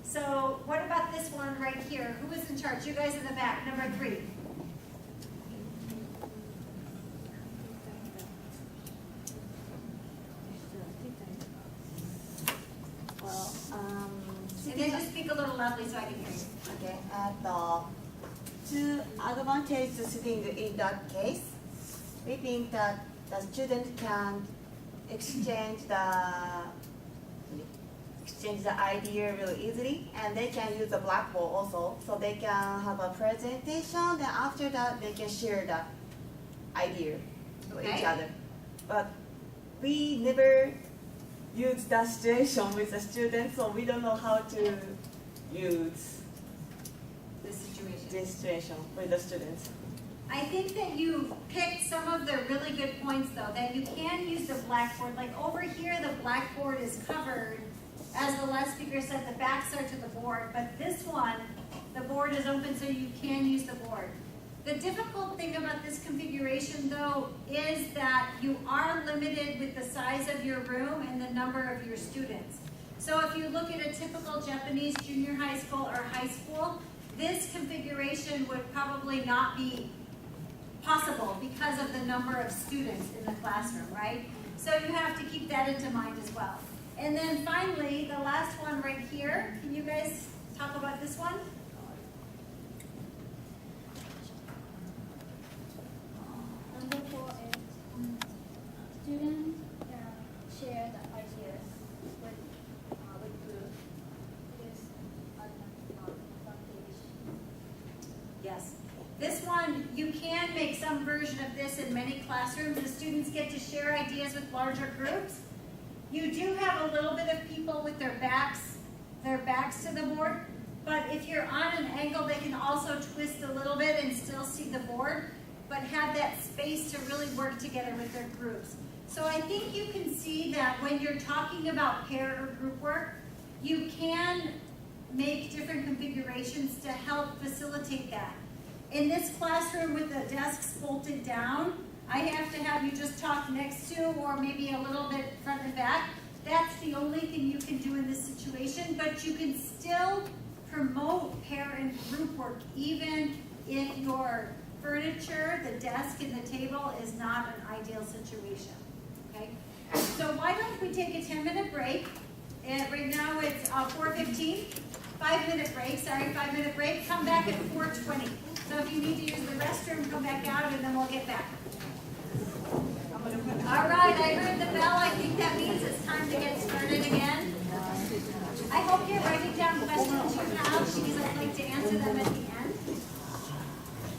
So what about this one right here? Who is in charge? You guys in the back, number 3. And then just speak a little loudly so I can hear you. Okay. To advantage sitting in that case, we think that the student can exchange the idea really easily, and they can use the blackboard also, so they can have a presentation, and after that they can share the idea with each other. But we never use that situation with the students, so we don't know how to use this situation with the students. I think that you picked some of the really good points though, that you can use the blackboard. Like over here, the blackboard is covered. As the last speaker said, the backs are to the board, but this one, the board is open so you can use the board. The difficult thing about this configuration though is that you are limited with the size of your room and the number of your students. So if you look at a typical Japanese junior high school or high school, this configuration would probably not be possible because of the number of students in the classroom, right? So you have to keep that into mind as well. And then finally, the last one right here, can you guys talk about this one? Number 4 is students share the ideas with group. It is an advantage. Yes. This one one, you can make some version of this in many classrooms. The students get to share ideas with larger groups. You do have a little bit of people with their backs to the board, but if you're on an angle, they can also twist a little bit and still see the board, but have that space to really work together with their groups. So I think you can see that when you're talking about pair or group work, you can make different configurations to help facilitate that. In this classroom with the desks bolted down, I have to have you just talk next to or maybe a little bit front and back. That's the only thing you can do in this situation, but you can still promote pair and group work even if your furniture, the desk and the table is not an ideal situation, okay? So why don't we take a 10-minute break? And right now it's 4:15. 5-minute break, 5-minute break. Come back at 4:20. So if you need to use the restroom, come back out and then we'll get back. All right, I heard the bell. I think that means it's time to get started again. I hope you're writing down questions you have because I'd like to answer them at the end.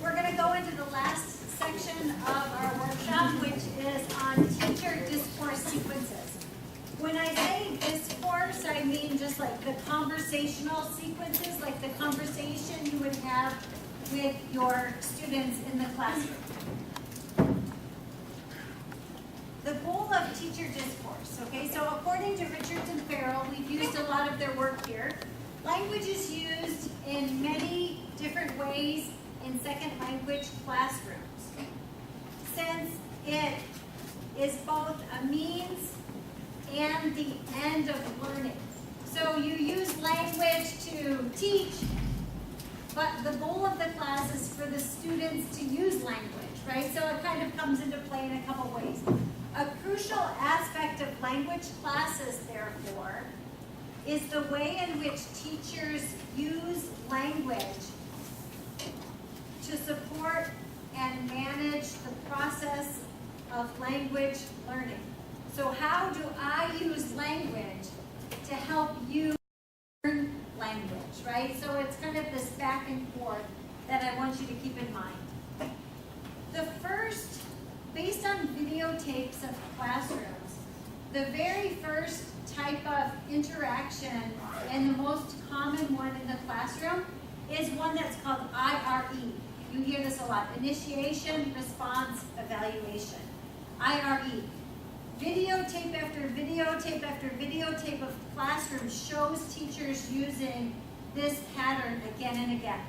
We're going to go into the last section of our workshop, which is on teacher discourse sequences. When I say discourse, I mean just like the conversational sequences, like the conversation you would have with your students in the classroom. The goal of teacher discourse, okay, so according to Richards and Farrell, we've used a lot of their work here. Language is used in many different ways in second language classrooms, since it is both a means and the end of learning. So you use language to teach, but the goal of the class is for the students to use language, right? So it kind of comes into play in a couple ways. A crucial aspect of language classes, therefore, is the way in which teachers use language to support and manage the process of language learning. So how do I use language to help you learn language, right? So it's kind of this back and forth that I want you to keep in mind. The first, based on videotapes of classrooms, the very first type of interaction and the most common one in the classroom is one that's called IRE. You hear this a lot, initiation, response, evaluation. IRE. Videotape after videotape after videotape of classrooms shows teachers using this pattern again and again.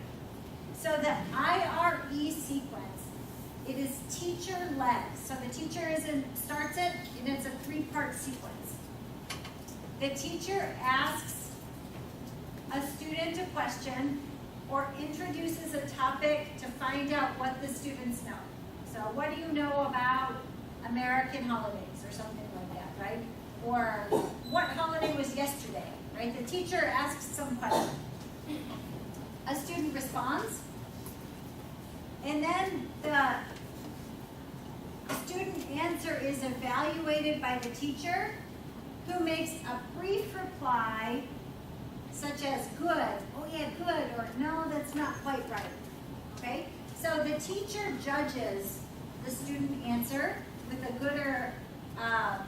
So the IRE sequence, it is teacher-led. So the teacher starts it, and it's a 3-part sequence. The teacher asks a student a question or introduces a topic to find out what the students know. So what do you know about American holidays or something like that, right? Or what holiday was yesterday, right? The teacher asks some question. A student responds, and then the student answer is evaluated by the teacher, who makes a brief reply such as good, oh yeah, good, or no, that's not quite right, okay? So the teacher judges the student answer with a good or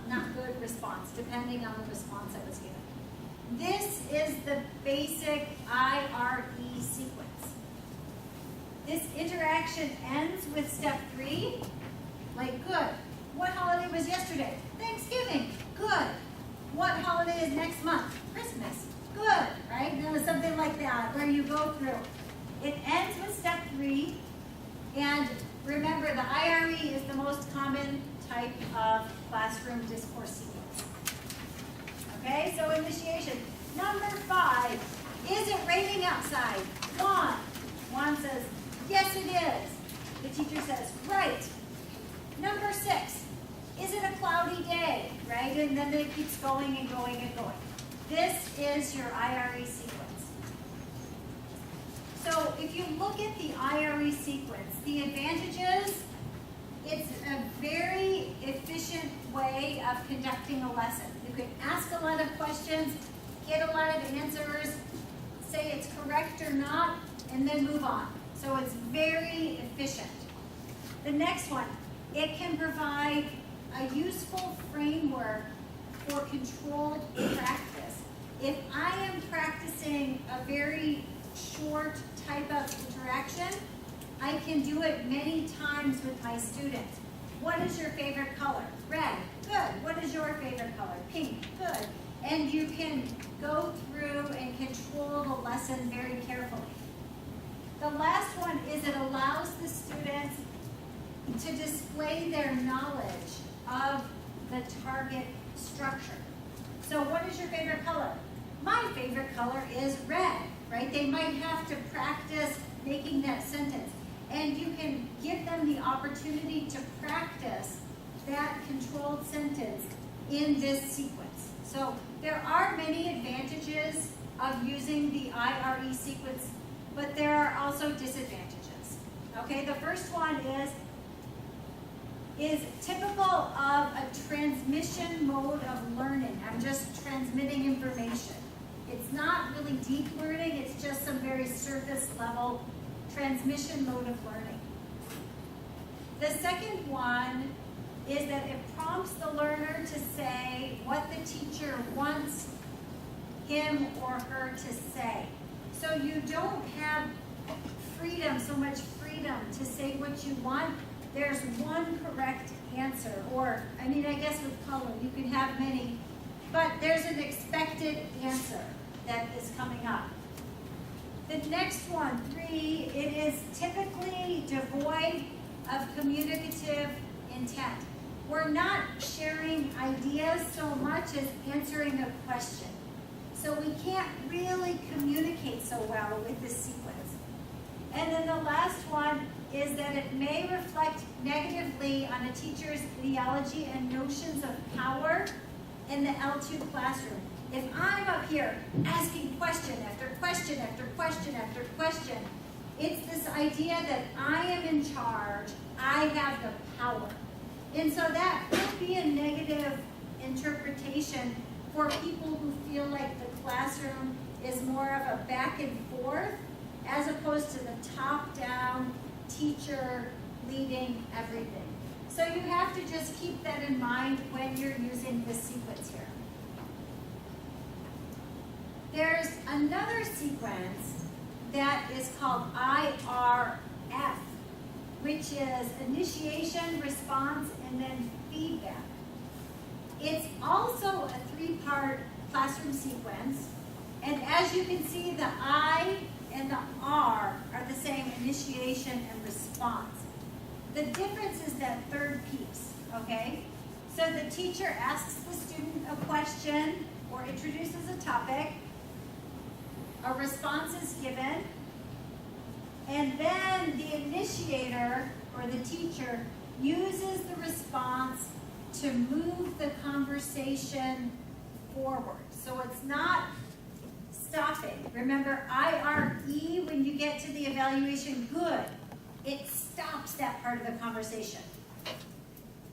not good response, depending on the response that was given. This is the basic IRE sequence. This interaction ends with step 3, like good. What holiday was yesterday? Thanksgiving, good. What holiday is next month? Christmas, good, right? You know, something like that, where you go through. It ends with step 3, and remember, the IRE is the most common type of classroom discourse sequence. Okay, so initiation. Number 5, is it raining outside? Juan says, yes it is. The teacher says, right. Number 6, is it a cloudy day? Right, and then it keeps going and going and going. This is your IRE sequence. So if you look at the IRE sequence, the advantages, it's a very efficient way of conducting a lesson. You can ask a lot of questions, get a lot of answers, say it's correct or not, and then move on. So it's very efficient. The next one, it can provide a useful framework for controlled practice. If I am practicing a very short type of interaction, I can do it many times with my students. What is your favorite color? Red. Good. What is your favorite color? Pink. Good. And you can go through and control the lesson very carefully. The last one is it allows the students to display their knowledge of the target structure. So what is your favorite color? My favorite color is red, right? They might have to practice making that sentence. And you can give them the opportunity to practice that controlled sentence in this sequence. So there are many advantages of using the IRE sequence, but there are also disadvantages. Okay, the first one is typical of a transmission mode of learning. I'm just transmitting information. It's not really deep learning, it's just some very surface level transmission mode of learning. The second one is that it prompts the learner to say what the teacher wants him or her to say. So you don't have so much freedom to say what you want. There's one correct answer, or, I guess with color, you can have many, but there's an expected answer that is coming up. The next one, 3, it is typically devoid of communicative intent. We're not sharing ideas so much as answering a question. So we can't really communicate so well with this sequence. And then the last one is that it may reflect negatively on a teacher's ideology and notions of power in the L2 classroom. If I'm up here asking question after question after question after question, it's this idea that I am in charge, I have the power. And so that could be a negative interpretation for people who feel like the classroom is more of a back and forth as opposed to the top-down teacher leading everything. So you have to just keep that in mind when you're using this sequence here. There's another sequence that is called IRF, which is initiation, response, and then feedback. It's also a 3-part classroom sequence, and as you can see, the I and the R are the same, initiation and response. The difference is that third piece, okay? So the teacher asks the student a question or introduces a topic, a response is given, and then the initiator or the teacher uses the response to move the conversation forward. So it's not stopping. Remember, IRE, when you get to the evaluation good, it stops that part of the conversation.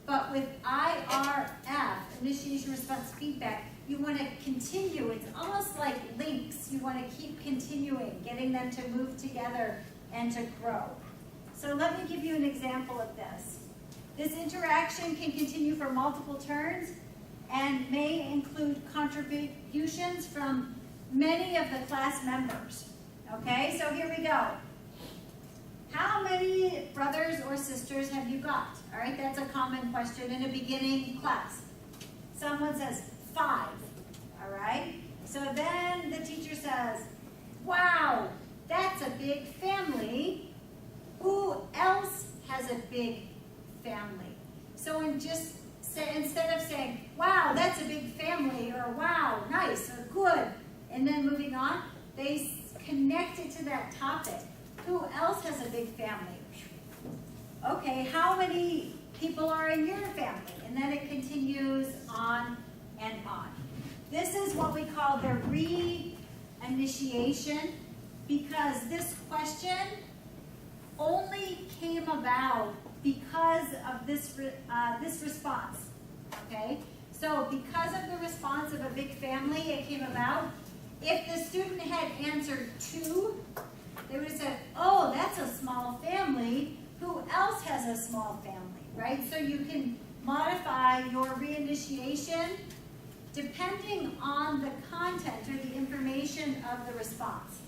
But with IRF, initiation, response, feedback, you want to continue. It's almost like links. You want to keep continuing, getting them to move together and to grow. So let me give you an example of this. This interaction can continue for multiple turns and may include contributions from many of the class members. Okay, so here we go. How many brothers or sisters have you got? All right, that's a common question in a beginning class. Someone says 5, all right? So then the teacher says, wow, that's a big family. Who else has a big family? So instead of saying, wow, that's a big family, or wow, nice, or good, and then moving on, they connect it to that topic. Who else has a big family? Okay, how many people are in your family? And then it continues on and on. This is what we call the re-initiation, because this question only came about because of this response, okay? So because of the response of a big family, it came about. If the student had answered 2, They would have said, oh, that's a small family. Who else has a small family, right? So you can modify your reinitiation depending on the content or the information of the response.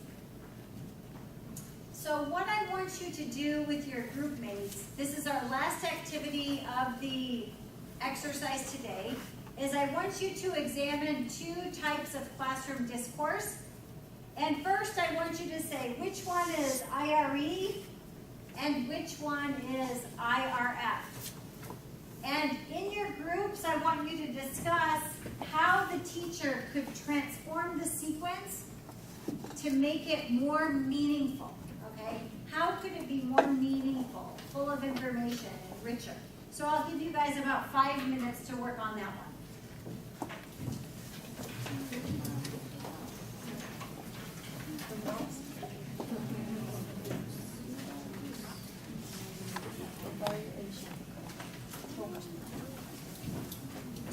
So what I want you to do with your group mates, this is our last activity of the exercise today, is I want you to examine 2 types of classroom discourse. And first I want you to say which one is IRE and which one is IRF. And in your groups, I want you to discuss how the teacher could transform the sequence to make it more meaningful, okay? How could it be more meaningful, full of information and richer? So I'll give you guys about 5 minutes to work on that one.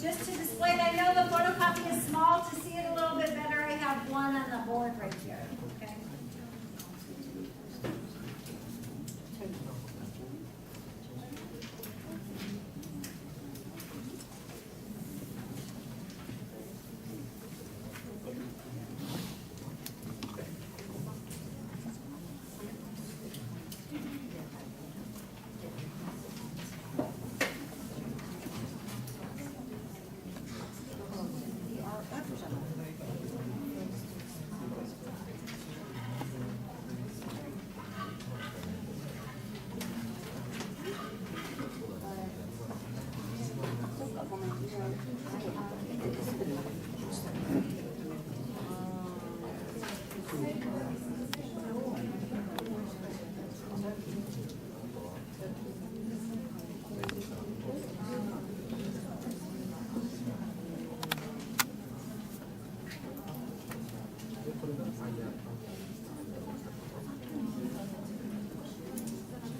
Just to display it, I know the photocopy is small. To see it a little bit better, I have one on the board right here. Okay.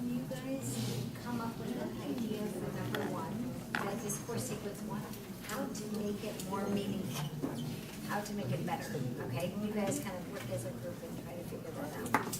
You guys come up with an idea for number 1, that discourse sequence 1, how to make it more meaningful, how to make it better, okay? And you guys kind of work as a group and try to figure that out.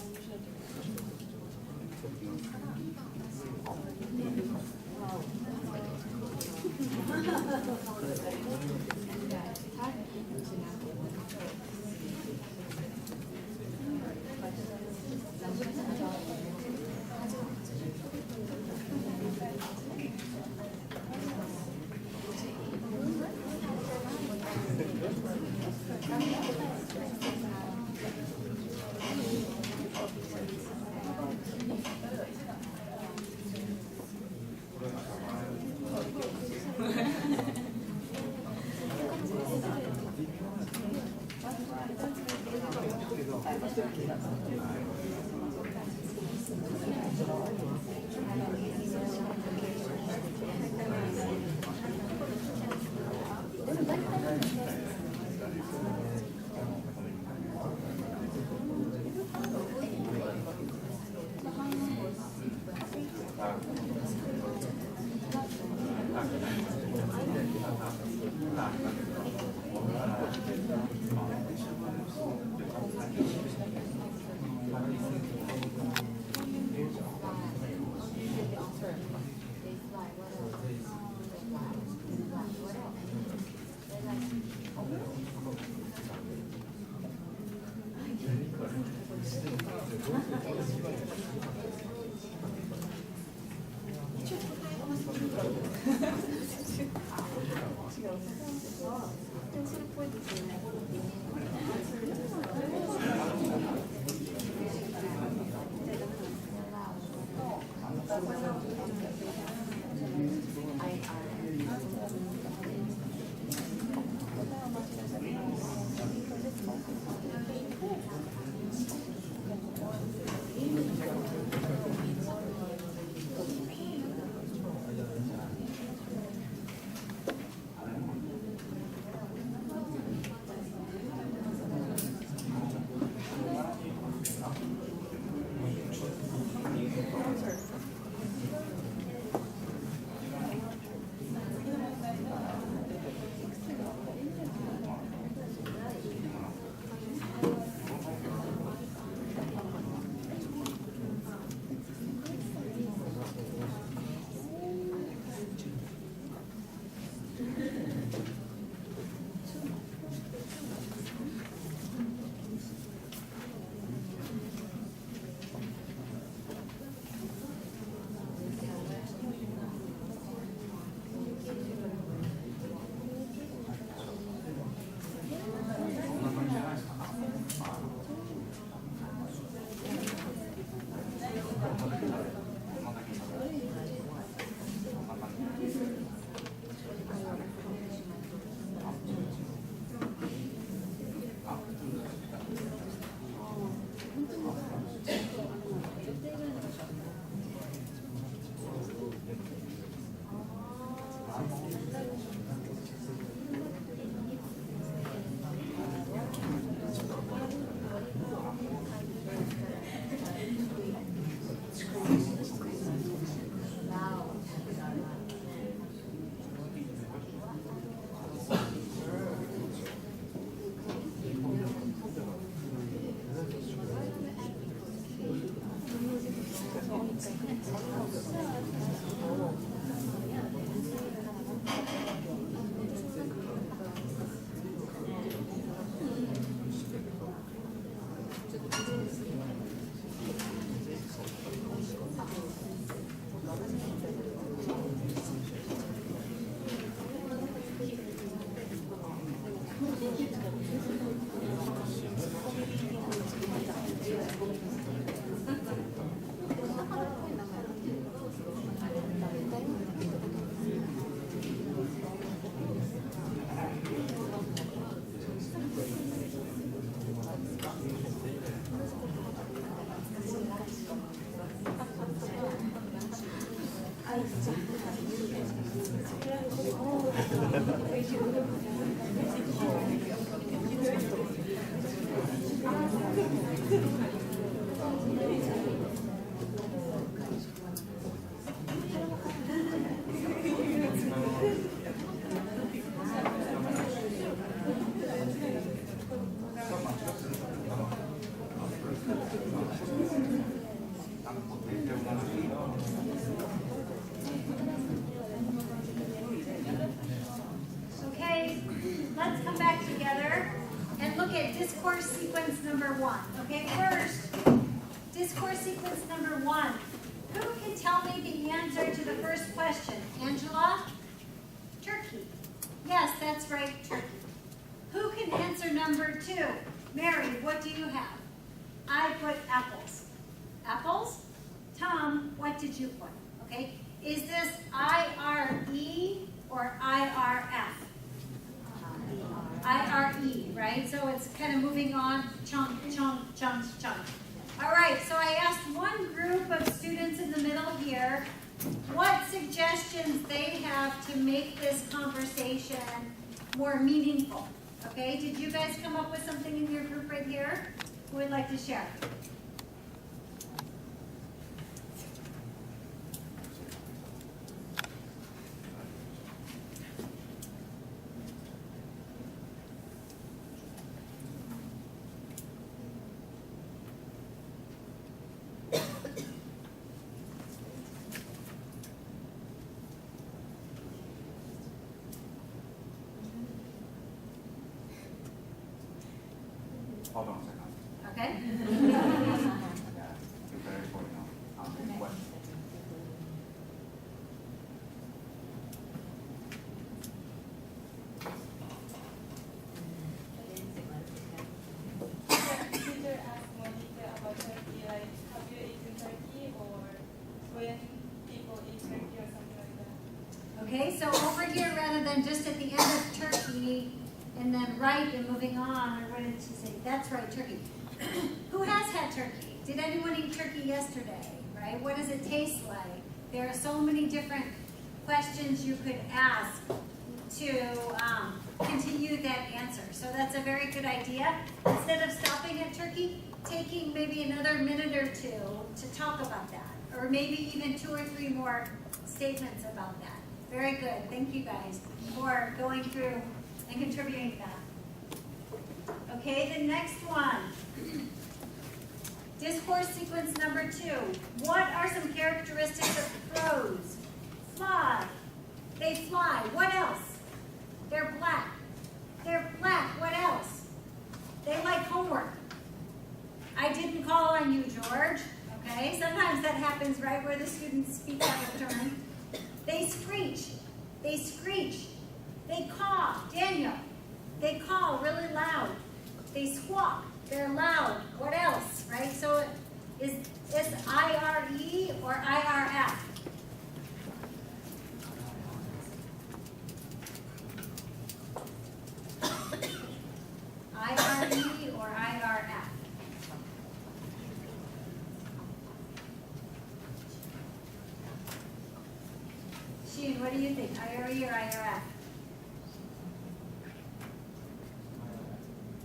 Okay, let's come back together and look at discourse sequence number 1. Okay, first, discourse sequence number 1. Who can tell me the answer to the first question? Angela? Turkey. Yes, that's right, turkey. Who can answer number 2? Mary, what do you have? I put apples. Apples? Tom, what did you put? Okay, is this IRE or IRF? IRE, right? So it's kind of moving on, chunk, chunk, chunk, chunk. All right, so I asked one group of students in the middle here what suggestions they have to make this conversation more meaningful. Okay, did you guys come up with something in your group right here? Who would like to share? Hold on a second. Okay. Yeah, prepare for what? Teacher asked Monica about turkey, like, have you eaten turkey, or when people eat turkey or something like that. Okay, so over here, rather than just at the end of turkey and then right and moving on, or what did she say? That's right, turkey. Who has had turkey? Did anyone eat turkey yesterday, right? What does it taste like? There are so many different questions you could ask to continue that answer. So that's a very good idea. Instead of stopping at turkey, taking maybe another minute or two to talk about that, or maybe even 2 or 3 more statements about that. Very good. Thank you guys for going through and contributing to that. Okay, the next one. Discourse sequence number 2. What are some characteristics of crows? Fly. They fly. What else? They're black. They're black. What else? They like homework. I didn't call on you, George. Okay, sometimes that happens right where the students speak out of turn. They screech. They screech. They caw. Daniel. They call really loud. They squawk. They're loud. What else? Right? So is IRE or IRF? IRE or IRF? Sheen, what do you think? IRE or IRF?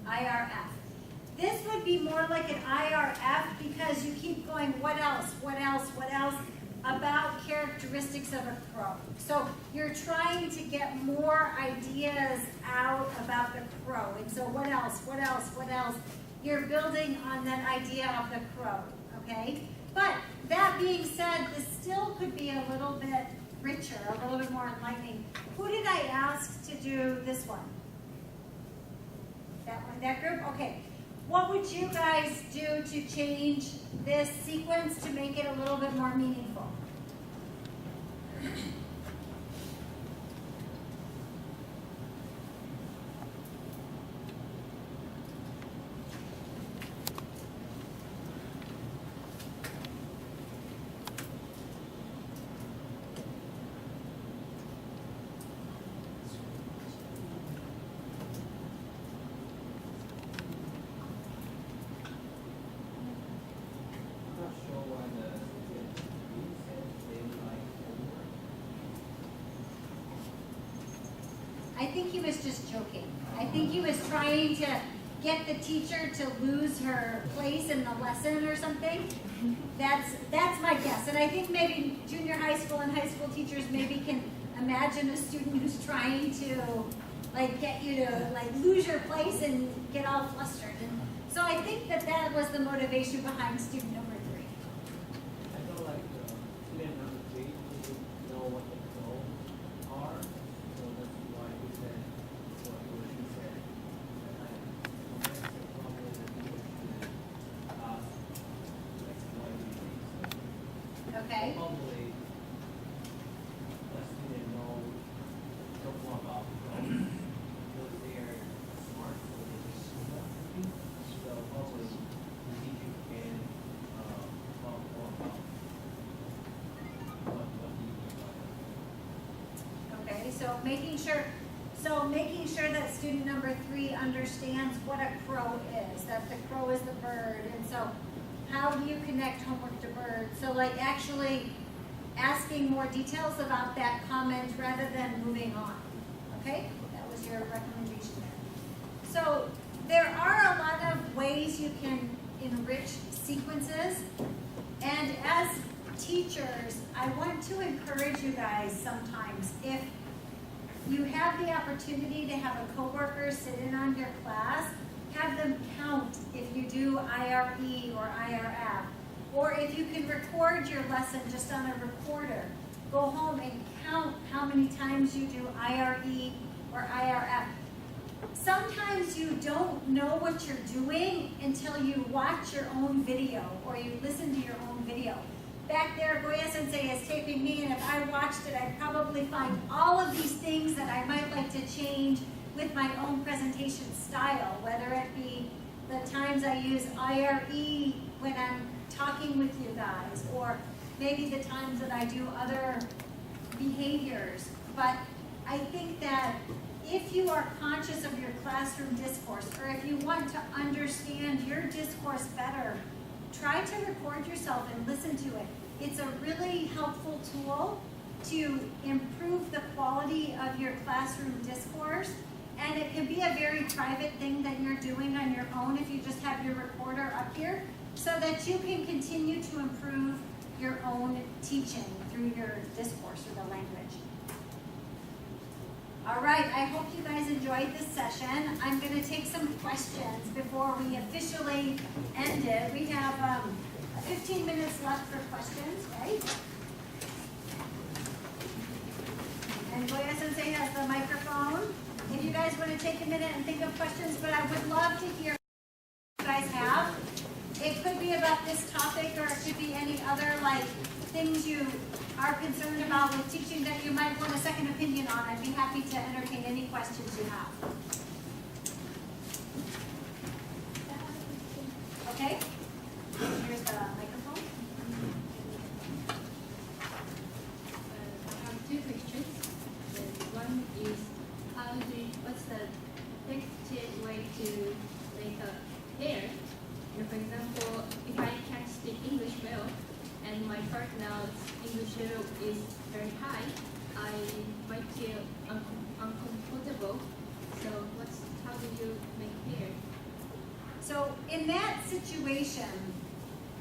IRF. This would be more like an IRF because you keep going, what else, what else, what else about characteristics of a crow. So you're trying to get more ideas out about the crow. And so what else, what else, what else? You're building on that idea of the crow, okay? But that being said, this still could be a little bit richer, a little bit more enlightening. Who did I ask to do this one? That one, that group? Okay. What would you guys do to change this sequence to make it a little bit more meaningful? I think he was just joking. I think he was trying to get the teacher to lose her place in the lesson or something. That's my guess. And I think maybe junior high school and high school teachers maybe can imagine a student who's trying to like get you to like lose your place and get all flustered. And so I think that was the motivation behind student number 3. I feel like student number 3 doesn't know what the goals are, so that's why he said what he said. And I guess the problem is that people should ask like why do you think so? Okay. Probably the student don't know about goals because they are smart, so they just know that. So probably the teacher can talk more about what he means by that. Okay, so making sure that student number 3 understands what a crow is, that the crow is the bird, and so how do you connect homework to bird? So like actually asking more details about that comment rather than moving on. Okay, that was your recommendation there. So there are a lot of ways you can enrich sequences, and as teachers, I want to encourage you guys sometimes, if you have the opportunity to have a coworker sit in on your class, have them count if you do IRE or IRF, or if you can record your lesson just on a recorder, go home and count how many times you do IRE or IRF. Sometimes you don't know what you're doing until you watch your own video or you listen to your own video. Back there, Goya Sensei is taping me, and if I watched it, I'd probably find all of these things that I might like to change with my own presentation style, whether it be the times I use IRE when I'm talking with you guys, or maybe the times that I do other behaviors. But I think that if you are conscious of your classroom discourse, or if you want to understand your discourse better, try to record yourself and listen to it. It's a really helpful tool to improve the quality of your classroom discourse, and it can be a very private thing that you're doing on your own if you just have your recorder up here, so that you can continue to improve your own teaching through your discourse or the language. All right, I hope you guys enjoyed this session. I'm going to take some questions before we officially end it. We have 15 minutes left for questions, right? And Goya Sensei has the microphone. If you guys want to take a minute and think of questions, but I would love to hear what you guys have. It could be about this topic, or it could be any other like things you are concerned about with teaching that you might want a second opinion on. I'd be happy to entertain any questions you have. Okay? Here's the microphone. I have 2 questions. One is what's the effective way to make a hair? For example, if I can't speak English well, and my partner's English level is very high, I might feel uncomfortable. So how do you make hair? So in that situation,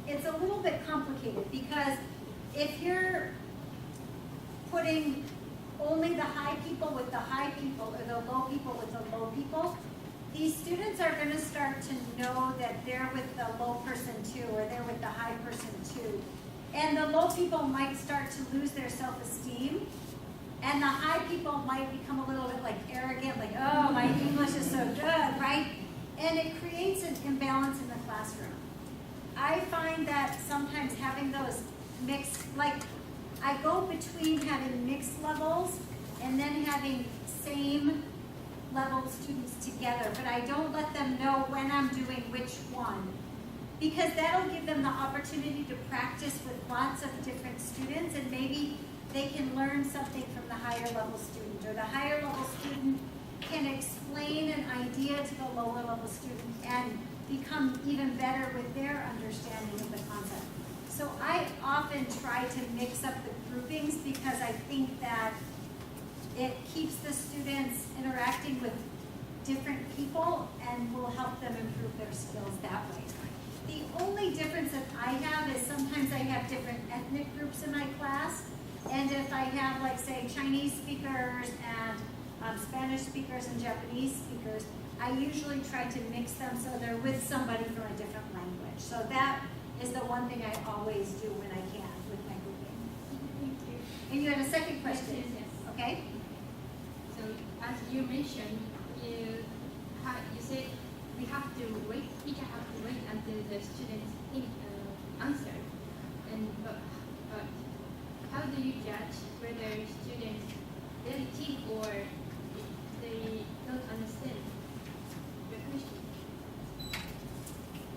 it's a little bit complicated, because if you're putting only the high people with the high people or the low people with the low people, these students are going to start to know that they're with the low person too, or they're with the high person too. And the low people might start to lose their self-esteem, and the high people might become a little bit like arrogant, like, oh, my English is so good, right? And it creates an imbalance in the classroom. I find that sometimes having those mixed, like, I go between having mixed levels and then having same level students together, but I don't let them know when I'm doing which one, because that'll give them the opportunity to practice with lots of different students, and maybe they can learn something from the higher level student, or the higher level student can explain an idea to the lower level student and become even better with their understanding of the concept. So I often try to mix up the groupings, because I think that It keeps the students interacting with different people and will help them improve their skills that way. The only difference that I have is sometimes I have different ethnic groups in my class, and if I have, like, say, Chinese speakers and Spanish speakers and Japanese speakers, I usually try to mix them so they're with somebody from a different language. So that is the one thing I always do when I can with my grouping. Thank you. And you had a second question, Yes. okay? So as you mentioned, you said we have to wait. Teacher have to wait until the students think answer. But how do you judge whether students really think or they don't understand the question?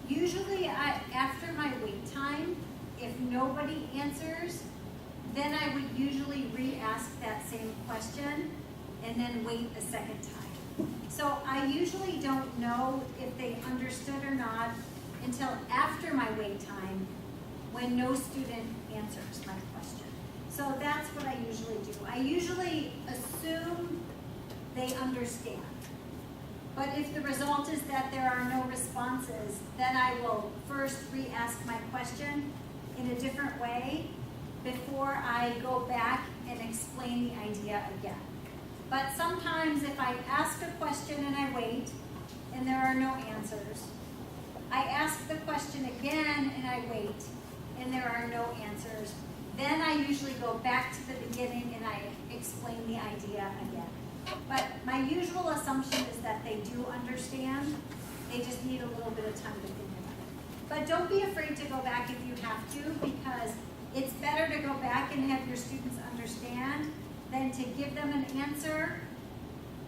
Usually, after my wait time, if nobody answers, then I would usually re-ask that same question and then wait a second time. So I usually don't know if they understood or not until after my wait time when no student answers my question. So that's what I usually do. I usually assume they understand. But if the result is that there are no responses, then I will first re-ask my question in a different way before I go back and explain the idea again. But sometimes if I ask a question and I wait and there are no answers, I ask the question again and I wait and there are no answers, then I usually go back to the beginning and I explain the idea again. But my usual assumption is that they do understand. They just need a little bit of time to think about it. But don't be afraid to go back if you have to, because it's better to go back and have your students understand than to give them an answer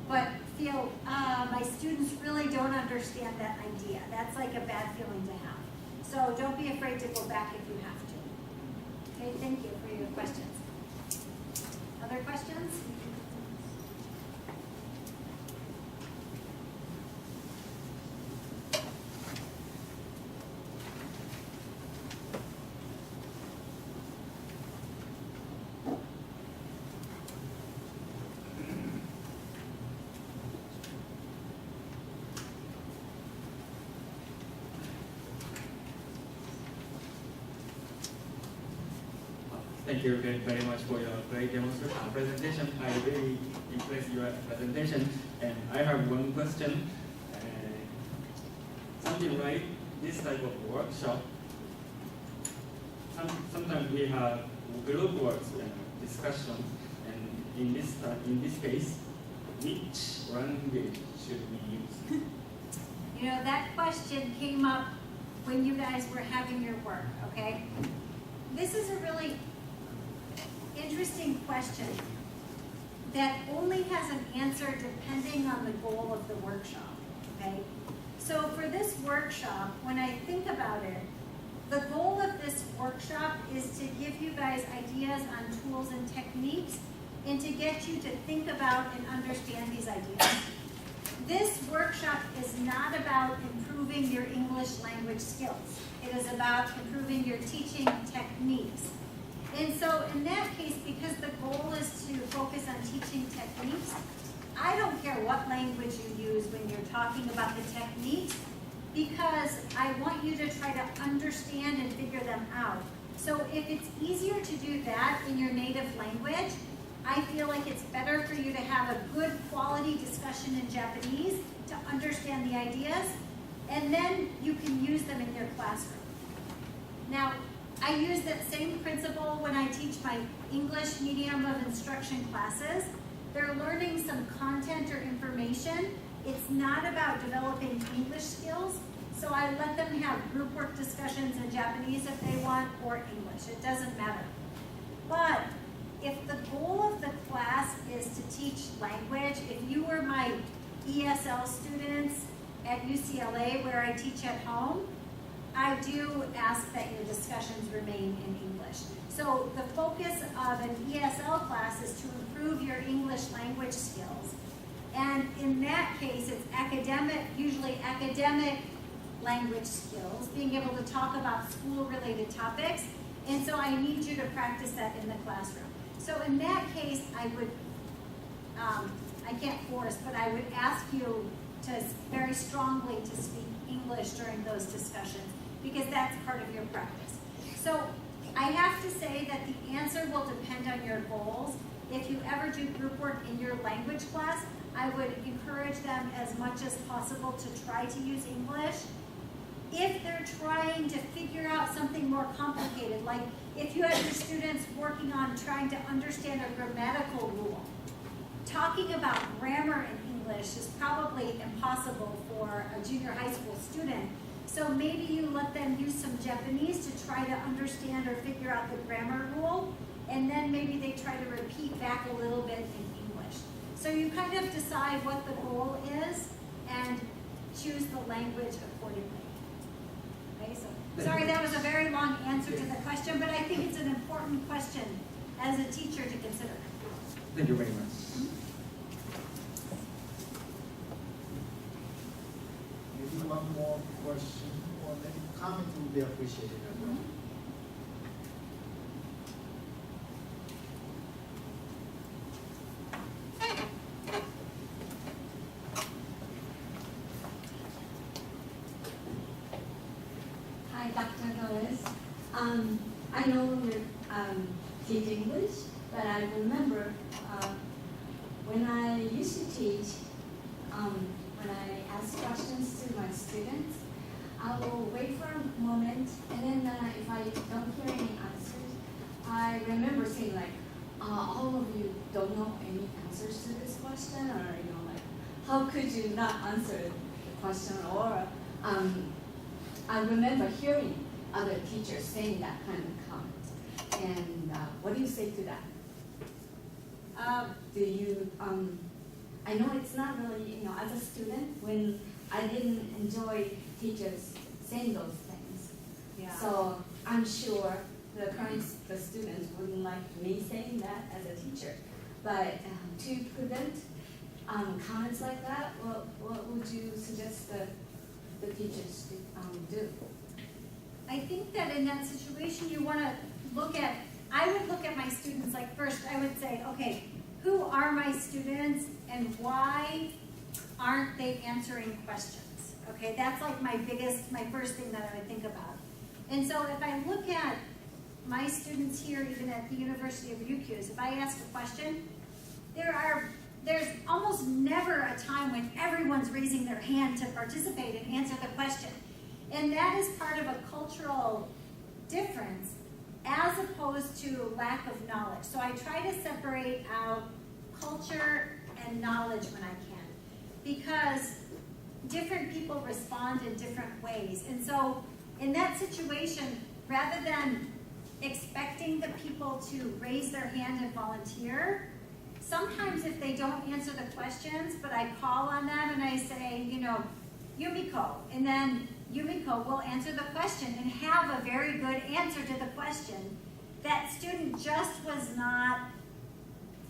but feel, my students really don't understand that idea. That's like a bad feeling to have. So don't be afraid to go back if you have to. Okay, thank you for your questions. Other questions? Thank you very much for your great presentation. I really impressed your presentation. And I have one question. Something like this type of workshop, sometimes we have group works and discussion. And in this case, which language should we use? You know, that question came up when you guys were having your work, okay? This is a really interesting question that only has an answer depending on the goal of the workshop, okay? So for this workshop, when I think about it, the goal of this workshop is to give you guys ideas on tools and techniques and to get you to think about and understand these ideas. This workshop is not about improving your English language skills. It is about improving your teaching techniques. And so in that case, because the goal is to focus on teaching techniques, I don't care what language you use when you're talking about the techniques, because I want you to try to understand and figure them out. So if it's easier to do that in your native language, I feel like it's better for you to have a good quality discussion in Japanese to understand the ideas, and then you can use them in your classroom. Now, I use that same principle when I teach my English medium of instruction classes. They're learning some content or information. It's not about developing English skills, so I let them have group work discussions in Japanese if they want, or English. It doesn't matter. But if the goal of the class is to teach language, if you were my ESL students at UCLA where I teach at home, I do ask that your discussions remain in English. So the focus of an ESL class is to improve your English language skills. And in that case, it's academic, usually academic language skills, being able to talk about school-related topics. And so I need you to practice that in the classroom. So in that case, I would I can't force, but I would ask you to very strongly to speak English during those discussions, because that's part of your practice. So I have to say that the answer will depend on your goals. If you ever do group work in your language class, I would encourage them as much as possible to try to use English. If they're trying to figure out something more complicated, like if you have your students working on trying to understand a grammatical rule, talking about grammar in English is probably impossible for a junior high school student. So maybe you let them use some Japanese to try to understand or figure out the grammar rule, and then maybe they try to repeat back a little bit in English. So you kind of decide what the goal is and choose the language accordingly. Okay, so sorry that was a very long answer to the question, but I think it's an important question as a teacher to consider. Thank you very much. Maybe one more question or maybe comment will be appreciated as well. Hi, Dr. Velez. I know you teach English, but I remember when I used to teach, when I ask questions to my students, I will wait for a moment, and then if I don't hear any answers, I remember saying like, all of you don't know any answers to this question, or like, how could you not answer the question? Or I remember hearing other teachers saying that kind of comment. And what do you say to that? Do you, I know it's not really, as a student, when I didn't enjoy teachers saying those things. Yeah. So I'm sure the students wouldn't like me saying that as a teacher. But to prevent comments like that, what would you suggest the teachers do? I think that in that situation you want to look at, I would look at my students, like first I would say, okay, who are my students and why aren't they answering questions? Okay, that's like my first thing that I would think about. And so if I look at my students here, even at the University of Ryukyus, if I ask a question, there's almost never a time when everyone's raising their hand to participate and answer the question. And that is part of a cultural difference as opposed to lack of knowledge. So I try to separate out culture and knowledge when I can, because different people respond in different ways. And so in that situation, rather than expecting the people to raise their hand and volunteer, sometimes if they don't answer the questions, but I call on them and I say, Yumiko, and then Yumiko will answer the question and have a very good answer to the question. That student just was not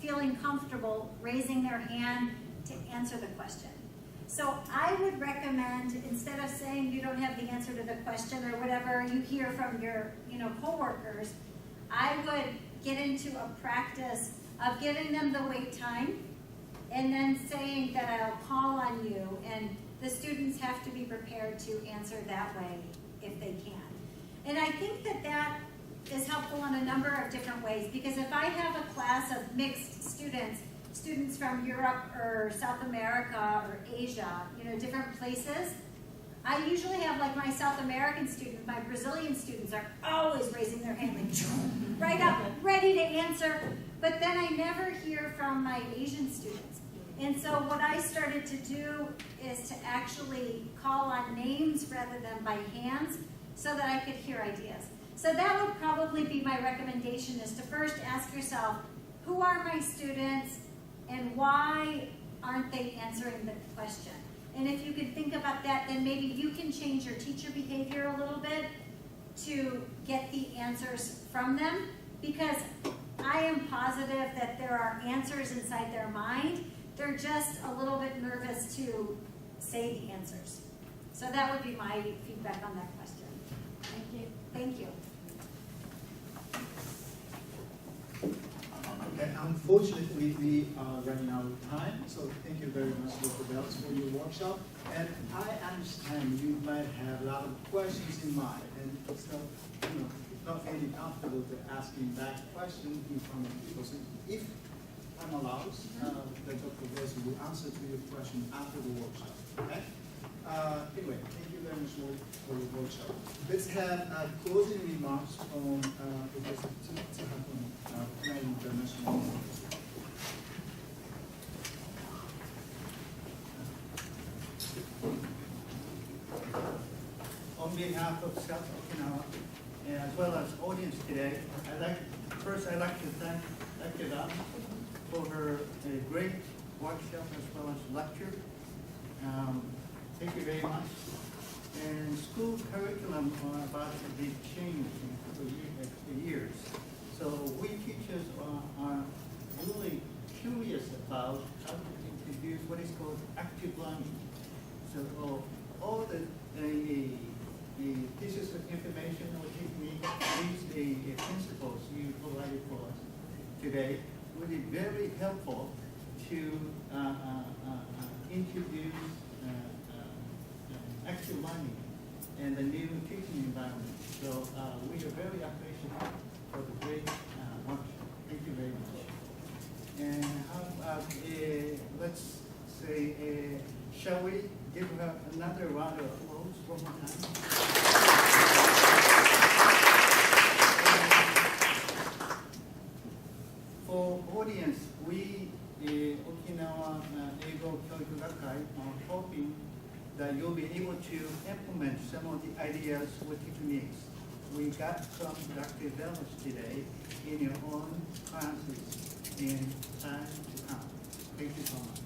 feeling comfortable raising their hand to answer the question. So I would recommend, instead of saying you don't have the answer to the question or whatever you hear from your coworkers, I would get into a practice of giving them the wait time and then saying that I'll call on you, and the students have to be prepared to answer that way if they can. And I think that is helpful in a number of different ways, because if I have a class of mixed students from Europe or South America or Asia, different places, I usually have like my South American students, my Brazilian students are always raising their hand, like right up, ready to answer, but then I never hear from my Asian students. And so what I started to do is to actually call on names rather than by hands so that I could hear ideas. So that would probably be my recommendation, is to first ask yourself, who are my students and why aren't they answering the question? And if you could think about that, then maybe you can change your teacher behavior a little bit to get the answers from them, because I am positive that there are answers inside their mind. They're just a little bit nervous to say the answers. So that would be my feedback on that question. Thank you. Thank you. Okay, unfortunately, we are running out of time, so thank you very much, Dr. Velez, for your workshop. And I understand you might have a lot of questions in mind, and it's not, it's not really comfortable to asking that question in front of people. So if time allows, Dr. Velez will answer to your question after the workshop. Okay? Anyway, thank you very much for your workshop. Let's have closing remarks from Professor Tsuha from Okinawa International University. On behalf of SELT-Okinawa, and as well as audience today, I'd like to thank Dr. Dam for her great workshop as well as lecture. Thank you very much. And school curriculum are about to be changed in a couple of years. So we teachers are really curious about how to introduce what is called active learning. So all the pieces of information or technique, these principles you provided for us today would be very helpful to introduce active learning and the new teaching environment. So we are very appreciative for the great workshop. Thank you very much. And how about, let's say, shall we give her another round of applause one more time? For audience, we, Okinawa Eigo Kyoiku Gakkai, are hoping that you'll be able to implement some of the ideas or techniques we got from Dr. Velez today in your own classes in time to come. Thank you so much.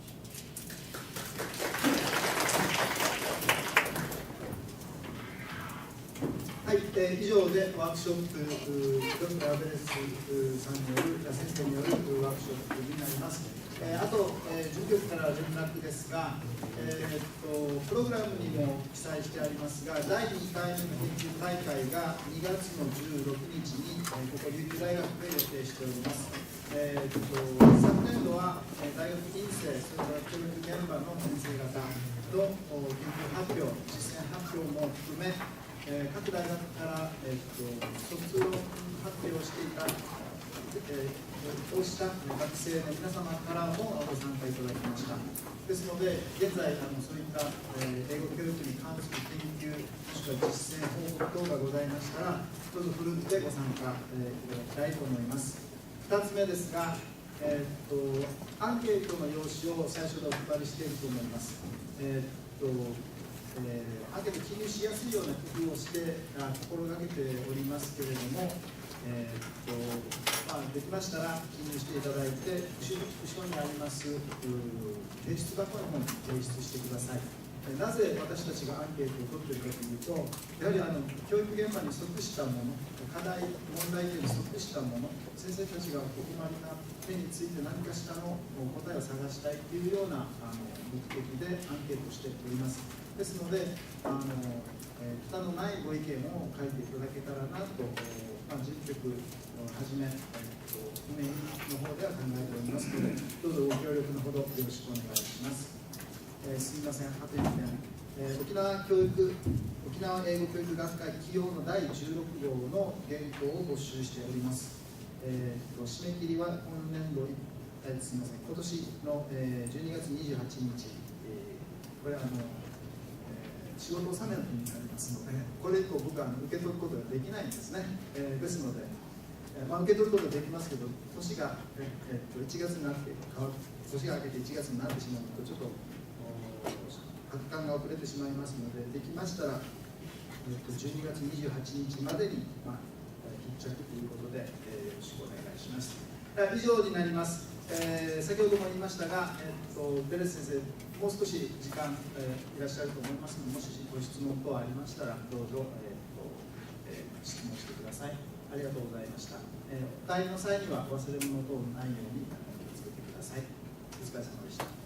はい、以上でワークショップ、ドクター・ベレスさんによる、先生によるワークショップになります。あと、準局から連絡ですが、プログラムにも記載してありますが、第2回目の研究大会が2月の16日に、ここ琉球大学で予定しております。昨年度は大学院生、それから教育現場の先生方の研究発表、実践発表も含め、各大学から卒論発表をしていた、こうした学生の皆様からもご参加いただきました。ですので、現在そういった英語教育に関する研究、もしくは実践報告等がございましたら、どうぞふるってご参加いただきたいと思います。2つ目ですが、アンケートの用紙を最初でお配りしていると思います。アンケート記入しやすいような工夫をして心がけておりますけれども、できましたら記入していただいて、後ろにあります提出箱の方に提出してください。なぜ私たちがアンケートを取っているかというと、やはり教育現場に即したもの、課題、問題点に即したもの、先生たちがお困りな点について何かしらの答えを探したいというような目的でアンケートをしております。ですので、負担のないご意見を書いていただけたらなと、人局をはじめ、運営の方では考えておりますので、どうぞご協力のほどよろしくお願いします。すみません、あと1点、沖縄英語教育学会起用の第16号の原稿を募集しております。締め切りは今年度、すみません、今年の12月28日、これは仕事納めの日になりますので、これ以降僕は受け取ることができないんですね。ですので、受け取ることができますけど、年が、1月になって年が明けて1月になってしまうと、ちょっと発刊が遅れてしまいますので、できましたら、12月28日までに、必着ということで、よろしくお願いします。以上になります。先ほども言いましたが、ベレス先生、もう少し時間、いらっしゃると思いますので、もしご質問等ありましたら、どうぞ、質問してください。ありがとうございました。お帰りの際には忘れ物等ないように気をつけてください。お疲れ様でした。